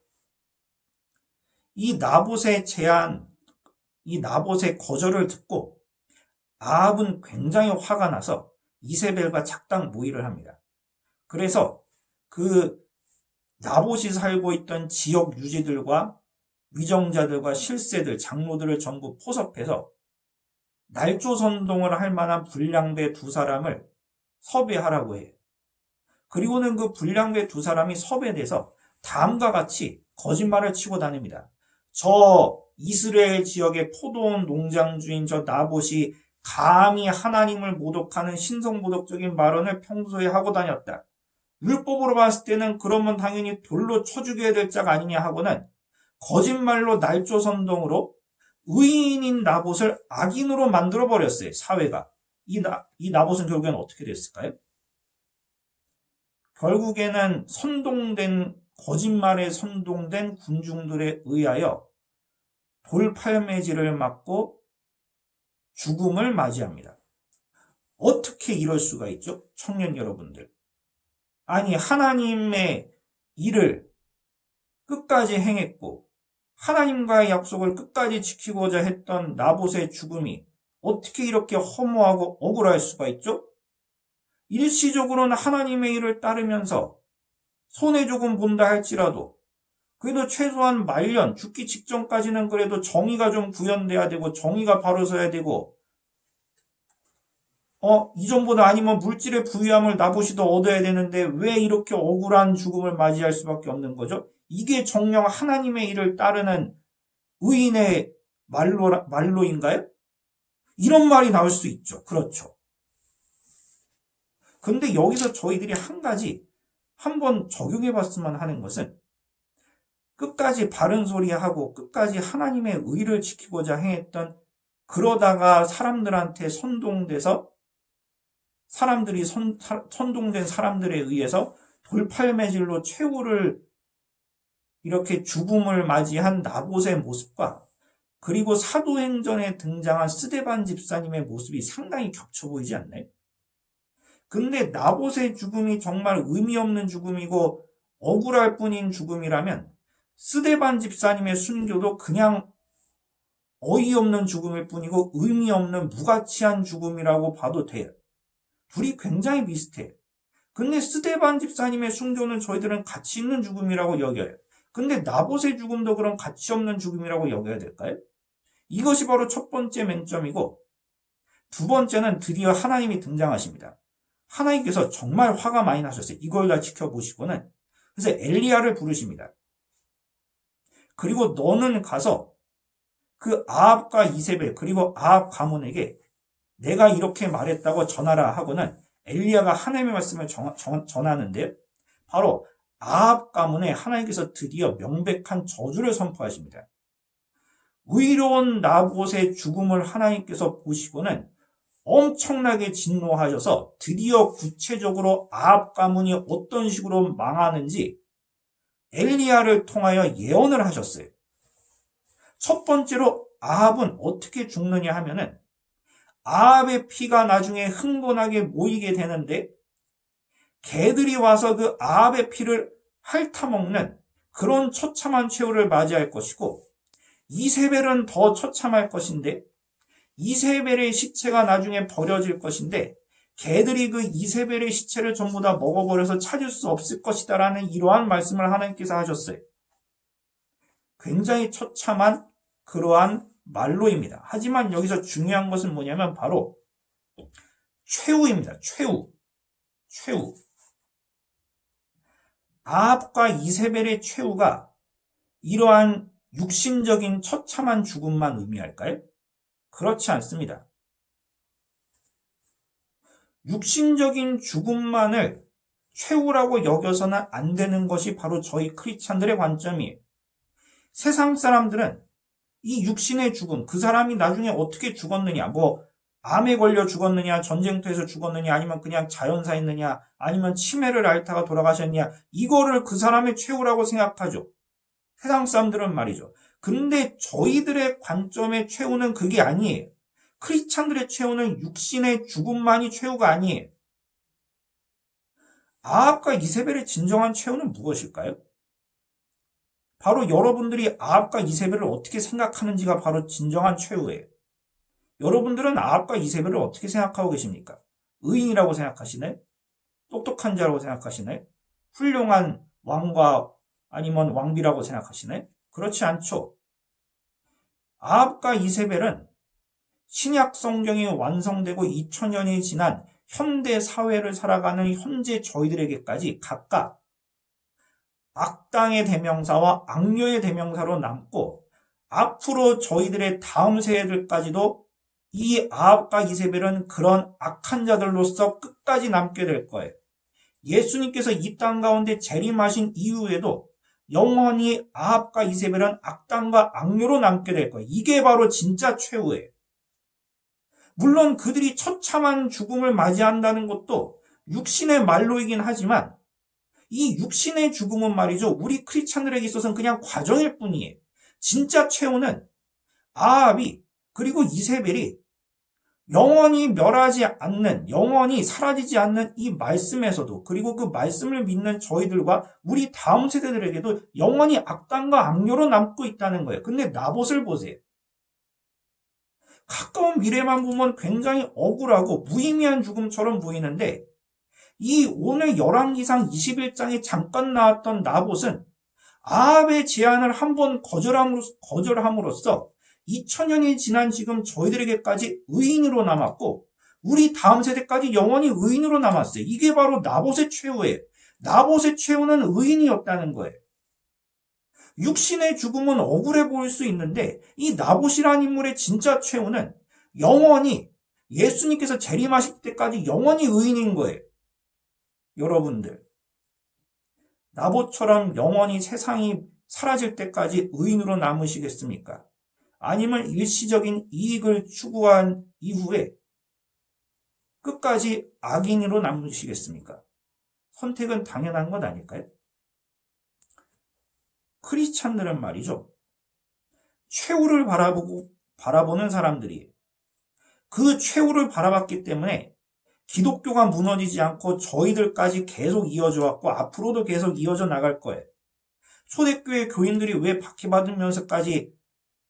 이 나봇의 거절을 듣고 아합은 굉장히 화가 나서 이세벨과 작당 모의를 합니다. 그래서 그 나봇이 살고 있던 지역 유지들과 위정자들과 실세들, 장로들을 전부 포섭해서 날조 선동을 할 만한 불량배 두 사람을 섭외하라고 해요. 그리고는 그 불량배 두 사람이 섭외돼서 다음과 같이 거짓말을 치고 다닙니다. 저 이스라엘 지역의 포도원 농장 주인 저 나봇이 감히 하나님을 모독하는 신성모독적인 발언을 평소에 하고 다녔다. 율법으로 봤을 때는 그러면 당연히 돌로 쳐 죽여야 될 짝 아니냐 하고는 거짓말로 날조 선동으로 의인인 나봇을 악인으로 만들어버렸어요. 사회가. 이 나봇은 결국엔 어떻게 됐을까요? 결국에는 거짓말에 선동된 군중들에 의하여 돌팔매질을 맞고 죽음을 맞이합니다. 어떻게 이럴 수가 있죠? 청년 여러분들. 아니, 하나님의 일을 끝까지 행했고 하나님과의 약속을 끝까지 지키고자 했던 나봇의 죽음이 어떻게 이렇게 허무하고 억울할 수가 있죠? 일시적으로는 하나님의 일을 따르면서 손해 조금 본다 할지라도 그래도 최소한 말년, 죽기 직전까지는 그래도 정의가 좀 구현돼야 되고 정의가 바로 서야 되고 이전보다 아니면 물질의 부유함을 나봇이 더 얻어야 되는데 왜 이렇게 억울한 죽음을 맞이할 수밖에 없는 거죠? 이게 정녕 하나님의 일을 따르는 의인의 말로인가요? 이런 말이 나올 수 있죠. 그렇죠. 근데 여기서 저희들이 한 가지 한번 적용해 봤으면 하는 것은 끝까지 바른 소리하고 끝까지 하나님의 의를 지키고자 행했던 그러다가 사람들한테 선동돼서 선동된 사람들에 의해서 돌팔매질로 최후를 이렇게 죽음을 맞이한 나봇의 모습과 그리고 사도행전에 등장한 스데반 집사님의 모습이 상당히 겹쳐 보이지 않나요? 근데 나봇의 죽음이 정말 의미 없는 죽음이고 억울할 뿐인 죽음이라면 스데반 집사님의 순교도 그냥 어이없는 죽음일 뿐이고 의미 없는 무가치한 죽음이라고 봐도 돼요. 둘이 굉장히 비슷해요. 근데 스데반 집사님의 순교는 저희들은 가치 있는 죽음이라고 여겨요. 근데 나봇의 죽음도 그럼 가치 없는 죽음이라고 여겨야 될까요? 이것이 바로 첫 번째 맹점이고 두 번째는 드디어 하나님이 등장하십니다. 하나님께서 정말 화가 많이 나셨어요. 이걸 다 지켜보시고는. 그래서 엘리야를 부르십니다. 그리고 너는 가서 그 아합과 이세벨 그리고 아합 가문에게 내가 이렇게 말했다고 전하라 하고는 엘리야가 하나님의 말씀을 전하는데요. 바로 아합 가문에 하나님께서 드디어 명백한 저주를 선포하십니다. 의로운 나봇의 죽음을 하나님께서 보시고는 엄청나게 진노하셔서 드디어 구체적으로 아합 가문이 어떤 식으로 망하는지 엘리야를 통하여 예언을 하셨어요. 첫 번째로 아합은 어떻게 죽느냐 하면은 아합의 피가 나중에 흥건하게 모이게 되는데 개들이 와서 그 아합의 피를 핥아먹는 그런 처참한 최후를 맞이할 것이고 이세벨은 더 처참할 것인데, 이세벨의 시체가 나중에 버려질 것인데, 개들이 그 이세벨의 시체를 전부 다 먹어버려서 찾을 수 없을 것이다라는 이러한 말씀을 하나님께서 하셨어요. 굉장히 처참한 그러한 말로입니다. 하지만 여기서 중요한 것은 뭐냐면 바로 최후입니다. 최후. 아합과 이세벨의 최후가 이러한 육신적인 처참한 죽음만 의미할까요? 그렇지 않습니다. 육신적인 죽음만을 최후라고 여겨서는 안 되는 것이 바로 저희 크리스찬들의 관점이에요. 세상 사람들은 이 육신의 죽음, 그 사람이 나중에 어떻게 죽었느냐, 암에 걸려 죽었느냐, 전쟁터에서 죽었느냐, 아니면 그냥 자연사했느냐, 아니면 치매를 앓다가 돌아가셨느냐, 이거를 그 사람의 최후라고 생각하죠. 세상 사람들은 말이죠. 근데 저희들의 관점의 최후는 그게 아니에요. 크리스찬들의 최후는 육신의 죽음만이 최후가 아니에요. 아합과 이세벨의 진정한 최후는 무엇일까요? 바로 여러분들이 아합과 이세벨을 어떻게 생각하는지가 바로 진정한 최후예요. 여러분들은 아합과 이세벨을 어떻게 생각하고 계십니까? 의인이라고 생각하시나요? 똑똑한 자라고 생각하시나요? 훌륭한 왕과 아니면 왕비라고 생각하시나요? 그렇지 않죠. 아합과 이세벨은 신약 성경이 완성되고 2000년이 지난 현대 사회를 살아가는 현재 저희들에게까지 각각 악당의 대명사와 악녀의 대명사로 남고, 앞으로 저희들의 다음 세대들까지도 이 아합과 이세벨은 그런 악한 자들로서 끝까지 남게 될 거예요. 예수님께서 이 땅 가운데 재림하신 이후에도 영원히 아합과 이세벨은 악당과 악녀로 남게 될 거예요. 이게 바로 진짜 최후예요. 물론 그들이 처참한 죽음을 맞이한다는 것도 육신의 말로이긴 하지만, 이 육신의 죽음은 말이죠, 우리 크리스찬들에게 있어서는 그냥 과정일 뿐이에요. 진짜 최후는 아합이 그리고 이세벨이 영원히 멸하지 않는, 영원히 사라지지 않는 이 말씀에서도, 그리고 그 말씀을 믿는 저희들과 우리 다음 세대들에게도 영원히 악당과 악녀로 남고 있다는 거예요. 근데 나봇을 보세요. 가까운 미래만 보면 굉장히 억울하고 무의미한 죽음처럼 보이는데, 이 오늘 열왕기상 21장에 잠깐 나왔던 나봇은 아합의 제안을 한번 거절함으로써 2000년이 지난 지금 저희들에게까지 의인으로 남았고, 우리 다음 세대까지 영원히 의인으로 남았어요. 이게 바로 나봇의 최후예요. 나봇의 최후는 의인이었다는 거예요. 육신의 죽음은 억울해 보일 수 있는데, 이 나봇이라는 인물의 진짜 최후는 영원히 예수님께서 재림하실 때까지 영원히 의인인 거예요. 여러분들, 나봇처럼 영원히 세상이 사라질 때까지 의인으로 남으시겠습니까? 아니면 일시적인 이익을 추구한 이후에 끝까지 악인으로 남으시겠습니까? 선택은 당연한 것 아닐까요? 크리스찬들은 말이죠, 최후를 바라보는 사람들이 그 최후를 바라봤기 때문에 기독교가 무너지지 않고 저희들까지 계속 이어져 왔고 앞으로도 계속 이어져 나갈 거예요. 초대교회 교인들이 왜 박해받으면서까지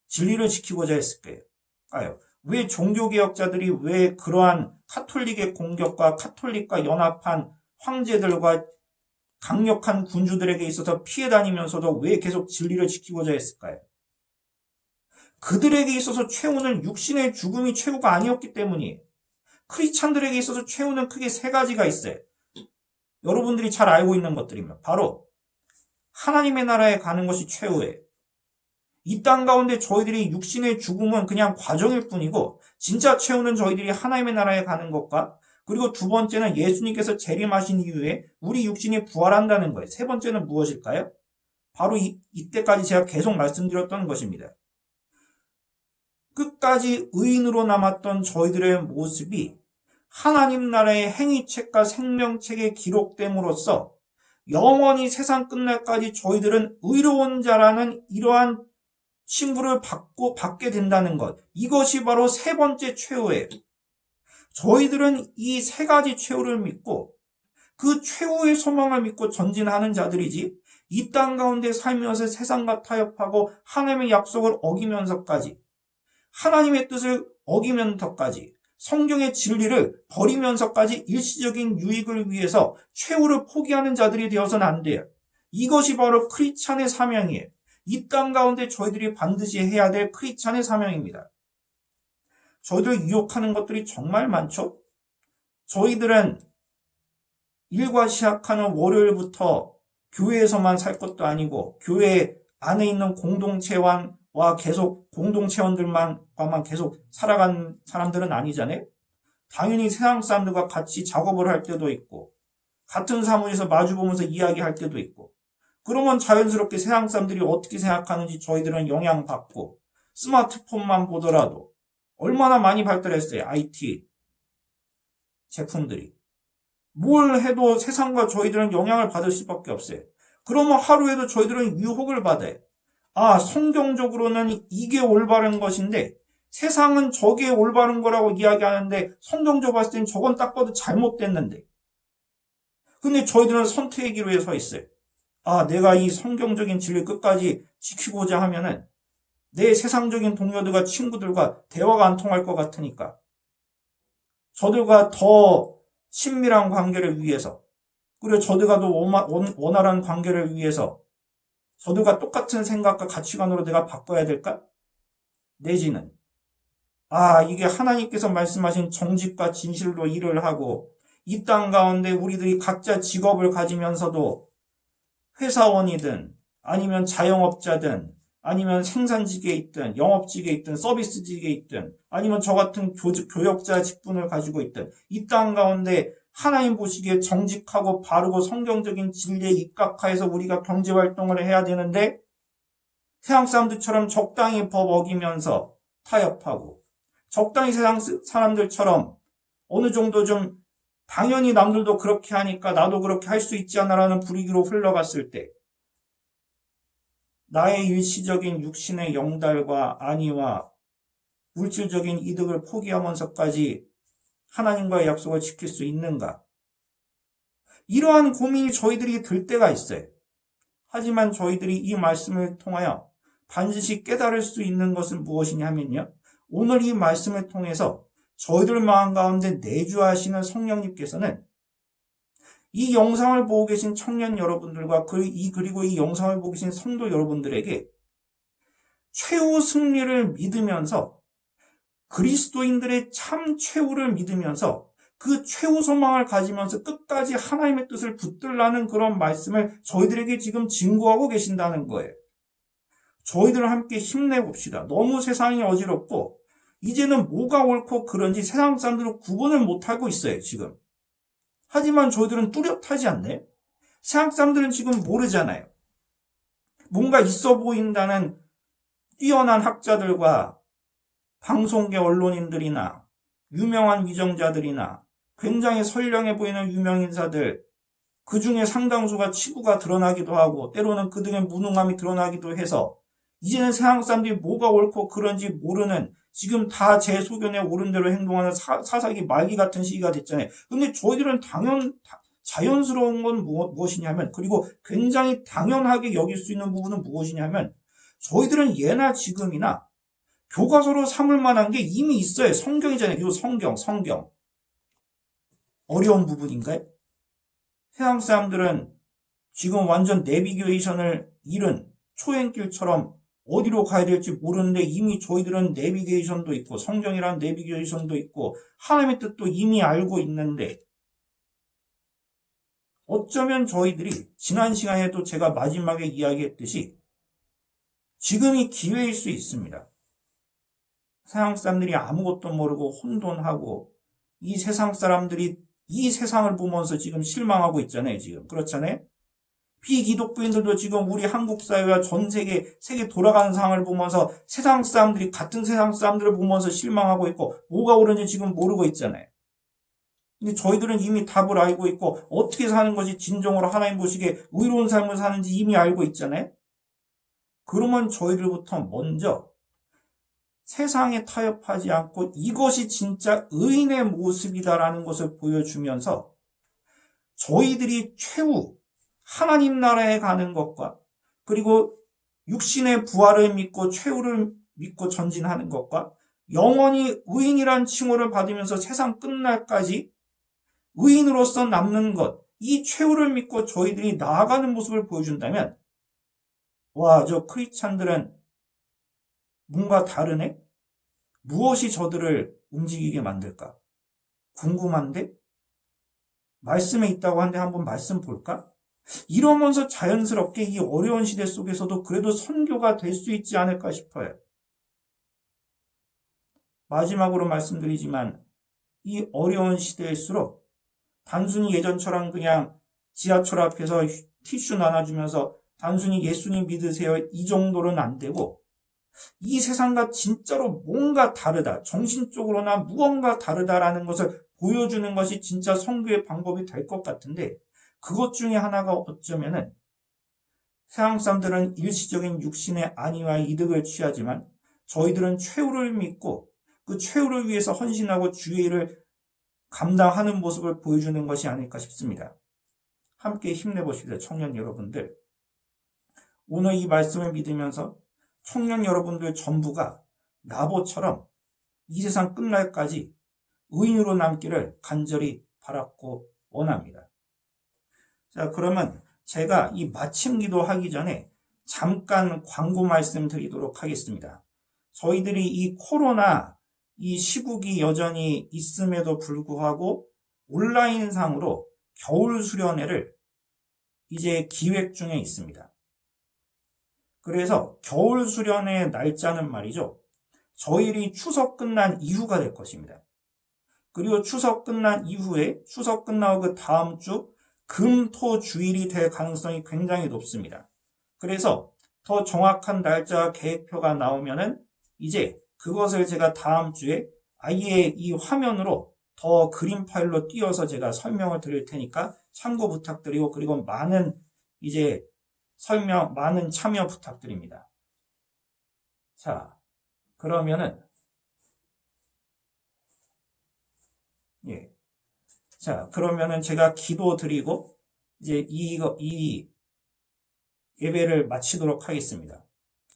진리를 지키고자 했을까요? 왜 종교개혁자들이 왜 그러한 카톨릭의 공격과 카톨릭과 연합한 황제들과 강력한 군주들에게 있어서 피해 다니면서도 왜 계속 진리를 지키고자 했을까요? 그들에게 있어서 최후는 육신의 죽음이 최후가 아니었기 때문이에요. 크리스찬들에게 있어서 최후는 크게 세 가지가 있어요. 여러분들이 잘 알고 있는 것들이면 바로 하나님의 나라에 가는 것이 최후예요. 이 땅 가운데 저희들이 육신의 죽음은 그냥 과정일 뿐이고, 진짜 최후는 저희들이 하나님의 나라에 가는 것과, 그리고 두 번째는 예수님께서 재림하신 이후에 우리 육신이 부활한다는 거예요. 세 번째는 무엇일까요? 바로 이때까지 제가 계속 말씀드렸던 것입니다. 끝까지 의인으로 남았던 저희들의 모습이 하나님 나라의 행위책과 생명책에 기록됨으로써 영원히 세상 끝날까지 저희들은 의로운 자라는 이러한 신분을 받게 된다는 것. 이것이 바로 세 번째 최후예요. 저희들은 이 세 가지 최후를 믿고 그 최후의 소망을 믿고 전진하는 자들이지, 이 땅 가운데 살면서 세상과 타협하고 하나님의 약속을 어기면서까지, 하나님의 뜻을 어기면서까지, 성경의 진리를 버리면서까지 일시적인 유익을 위해서 최후를 포기하는 자들이 되어서는 안 돼요. 이것이 바로 크리스찬의 사명이에요. 이 땅 가운데 저희들이 반드시 해야 될 크리스찬의 사명입니다. 저희들 유혹하는 것들이 정말 많죠? 저희들은 일과 시작하는 월요일부터 교회에서만 살 것도 아니고 교회 안에 있는 공동체와 계속 공동체원들만과만 계속 살아간 사람들은 아니잖아요. 당연히 세상 사람들과 같이 작업을 할 때도 있고 같은 사무실에서 마주보면서 이야기할 때도 있고, 그러면 자연스럽게 세상 사람들이 어떻게 생각하는지 저희들은 영향받고, 스마트폰만 보더라도 얼마나 많이 발달했어요. IT 제품들이. 뭘 해도 세상과 저희들은 영향을 받을 수밖에 없어요. 그러면 하루에도 저희들은 유혹을 받아요. 아, 성경적으로는 이게 올바른 것인데 세상은 저게 올바른 거라고 이야기하는데 성경적으로 봤을 땐 저건 딱 봐도 잘못됐는데. 근데 저희들은 선택의 기로에 서 있어요. 아, 내가 이 성경적인 진리를 끝까지 지키고자 하면은 내 세상적인 동료들과 친구들과 대화가 안 통할 것 같으니까 저들과 더 친밀한 관계를 위해서, 그리고 저들과 더 원활한 관계를 위해서 저들과 똑같은 생각과 가치관으로 내가 바꿔야 될까? 내지는 아, 이게 하나님께서 말씀하신 정직과 진실로 일을 하고 이 땅 가운데 우리들이 각자 직업을 가지면서도 회사원이든 아니면 자영업자든 아니면 생산직에 있든 영업직에 있든 서비스직에 있든 아니면 저 같은 교역자 직분을 가지고 있든 이 땅 가운데 하나님 보시기에 정직하고 바르고 성경적인 진리에 입각하여서 우리가 경제활동을 해야 되는데 세상 사람들처럼 적당히 법 어기면서 타협하고 적당히 세상 사람들처럼 어느 정도 좀 당연히 남들도 그렇게 하니까 나도 그렇게 할 수 있지 않나라는 분위기로 흘러갔을 때 나의 일시적인 육신의 영달과 안위와 물질적인 이득을 포기하면서까지 하나님과의 약속을 지킬 수 있는가? 이러한 고민이 저희들이 들 때가 있어요. 하지만 저희들이 이 말씀을 통하여 반드시 깨달을 수 있는 것은 무엇이냐 하면요. 오늘 이 말씀을 통해서 저희들 마음 가운데 내주하시는 성령님께서는 이 영상을 보고 계신 청년 여러분들과 그리고 이 영상을 보고 계신 성도 여러분들에게 최후 승리를 믿으면서 그리스도인들의 참 최후를 믿으면서 그 최후 소망을 가지면서 끝까지 하나님의 뜻을 붙들라는 그런 말씀을 저희들에게 지금 증거하고 계신다는 거예요. 저희들 함께 힘내봅시다. 너무 세상이 어지럽고 이제는 뭐가 옳고 그런지 세상 사람들은 구분을 못하고 있어요, 지금. 하지만 저희들은 뚜렷하지 않나요? 세상 사람들은 지금 모르잖아요. 뭔가 있어 보인다는 뛰어난 학자들과 방송계 언론인들이나 유명한 위정자들이나 굉장히 선량해 보이는 유명인사들, 그 중에 상당수가 치부가 드러나기도 하고 때로는 그들의 무능함이 드러나기도 해서 이제는 세상 사람들이 뭐가 옳고 그런지 모르는, 지금 다 제 소견에 옳은 대로 행동하는 사사기 말기 같은 시기가 됐잖아요. 근데 저희들은 자연스러운 건 무엇이냐면, 그리고 굉장히 당연하게 여길 수 있는 부분은 무엇이냐면, 저희들은 예나 지금이나 교과서로 삼을 만한 게 이미 있어요. 성경이잖아요. 이 성경. 어려운 부분인가요? 세상 사람들은 지금 완전 내비게이션을 잃은 초행길처럼 어디로 가야 될지 모르는데 이미 저희들은 내비게이션도 있고 성경이라는 내비게이션도 있고 하나님의 뜻도 이미 알고 있는데, 어쩌면 저희들이 지난 시간에도 제가 마지막에 이야기했듯이 지금이 기회일 수 있습니다. 세상 사람들이 아무것도 모르고 혼돈하고 이 세상 사람들이 이 세상을 보면서 지금 실망하고 있잖아요. 지금 그렇잖아요. 비기독교인들도 지금 우리 한국 사회와 전 세계 돌아가는 상황을 보면서 세상 사람들이 같은 세상 사람들을 보면서 실망하고 있고 뭐가 옳은지 지금 모르고 있잖아요. 근데 저희들은 이미 답을 알고 있고 어떻게 사는 것이 진정으로 하나님 보시기에 의로운 삶을 사는지 이미 알고 있잖아요. 그러면 저희들부터 먼저 세상에 타협하지 않고 이것이 진짜 의인의 모습이다라는 것을 보여주면서 저희들이 최후 하나님 나라에 가는 것과 그리고 육신의 부활을 믿고 최후를 믿고 전진하는 것과 영원히 의인이란 칭호를 받으면서 세상 끝날까지 의인으로서 남는 것, 이 최후를 믿고 저희들이 나아가는 모습을 보여준다면 와, 저 크리스찬들은 뭔가 다르네? 무엇이 저들을 움직이게 만들까? 궁금한데? 말씀에 있다고 하는데 한번 말씀 볼까? 이러면서 자연스럽게 이 어려운 시대 속에서도 그래도 선교가 될 수 있지 않을까 싶어요. 마지막으로 말씀드리지만 이 어려운 시대일수록 단순히 예전처럼 그냥 지하철 앞에서 티슈 나눠주면서 단순히 예수님 믿으세요 이 정도는 안 되고 이 세상과 진짜로 뭔가 다르다, 정신적으로나 무언가 다르다라는 것을 보여주는 것이 진짜 선교의 방법이 될 것 같은데 그것 중에 하나가 어쩌면은 세상 사람들은 일시적인 육신의 안위와 이득을 취하지만 저희들은 최후를 믿고 그 최후를 위해서 헌신하고 주의 일을 감당하는 모습을 보여주는 것이 아닐까 싶습니다. 함께 힘내보십시오, 청년 여러분들. 오늘 이 말씀을 믿으면서 청년 여러분들 전부가 나보처럼 이 세상 끝날까지 의인으로 남기를 간절히 바랐고 원합니다. 자, 그러면 제가 이 마침 기도하기 전에 잠깐 광고 말씀 드리도록 하겠습니다. 저희들이 이 코로나 이 시국이 여전히 있음에도 불구하고 온라인상으로 겨울 수련회를 이제 기획 중에 있습니다. 그래서 겨울 수련회 날짜는 말이죠. 저희들이 추석 끝난 이후가 될 것입니다. 그리고 추석 끝난 이후에 추석 끝나고 그 다음 주 금, 토, 주일이 될 가능성이 굉장히 높습니다. 그래서 더 정확한 날짜 계획표가 나오면은 이제 그것을 제가 다음 주에 아예 이 화면으로 더 그림 파일로 띄워서 제가 설명을 드릴 테니까 참고 부탁드리고 그리고 많은 이제 많은 참여 부탁드립니다. 자, 그러면은 자, 그러면은 제가 기도 드리고 이제 이 예배를 마치도록 하겠습니다.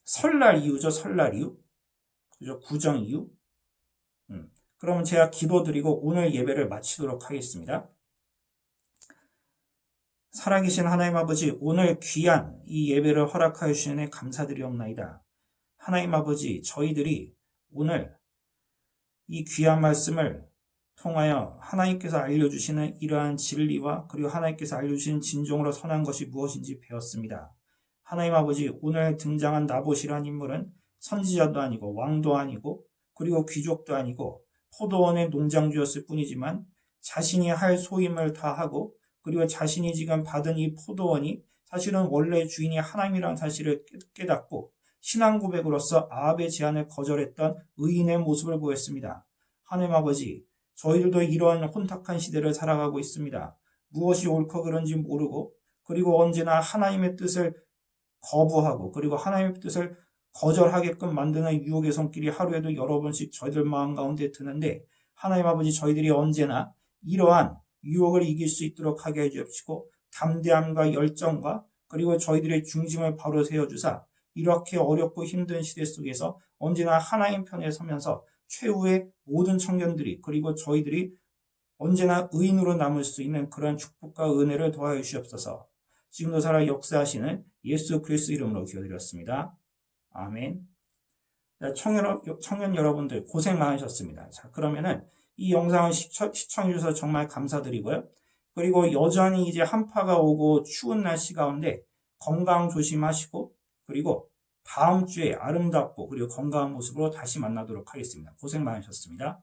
설날 이후죠, 설날 이후. 그죠? 구정 이후. 그러면 제가 기도 드리고 오늘 예배를 마치도록 하겠습니다. 살아계신 하나님 아버지, 오늘 귀한 이 예배를 허락하여 주시니 감사드리옵나이다. 하나님 아버지, 저희들이 오늘 이 귀한 말씀을 통하여 하나님께서 알려주시는 이러한 진리와 그리고 하나님께서 알려주시는 진정으로 선한 것이 무엇인지 배웠습니다. 하나님 아버지, 오늘 등장한 나봇이라는 인물은 선지자도 아니고 왕도 아니고 그리고 귀족도 아니고 포도원의 농장주였을 뿐이지만 자신이 할 소임을 다하고 그리고 자신이 지금 받은 이 포도원이 사실은 원래 주인이 하나님이라는 사실을 깨닫고 신앙 고백으로서 아합의 제안을 거절했던 의인의 모습을 보였습니다. 하나님 아버지, 저희들도 이러한 혼탁한 시대를 살아가고 있습니다. 무엇이 옳고 그른지 모르고 그리고 언제나 하나님의 뜻을 거부하고 그리고 하나님의 뜻을 거절하게끔 만드는 유혹의 손길이 하루에도 여러 번씩 저희들 마음 가운데 드는데 하나님 아버지, 저희들이 언제나 이러한 유혹을 이길 수 있도록 하게 해주옵시고 담대함과 열정과 그리고 저희들의 중심을 바로 세워주사 이렇게 어렵고 힘든 시대 속에서 언제나 하나님 편에 서면서 최후의 모든 청년들이 그리고 저희들이 언제나 의인으로 남을 수 있는 그런 축복과 은혜를 도와주시옵소서. 지금도 살아 역사하시는 예수 그리스도 이름으로 기도드렸습니다. 아멘. 청년 여러분들 고생 많으셨습니다. 자, 그러면은 이 영상을 시청해 주셔서 정말 감사드리고요. 그리고 여전히 이제 한파가 오고 추운 날씨 가운데 건강 조심하시고 그리고 다음 주에 아름답고 그리고 건강한 모습으로 다시 만나도록 하겠습니다. 고생 많으셨습니다.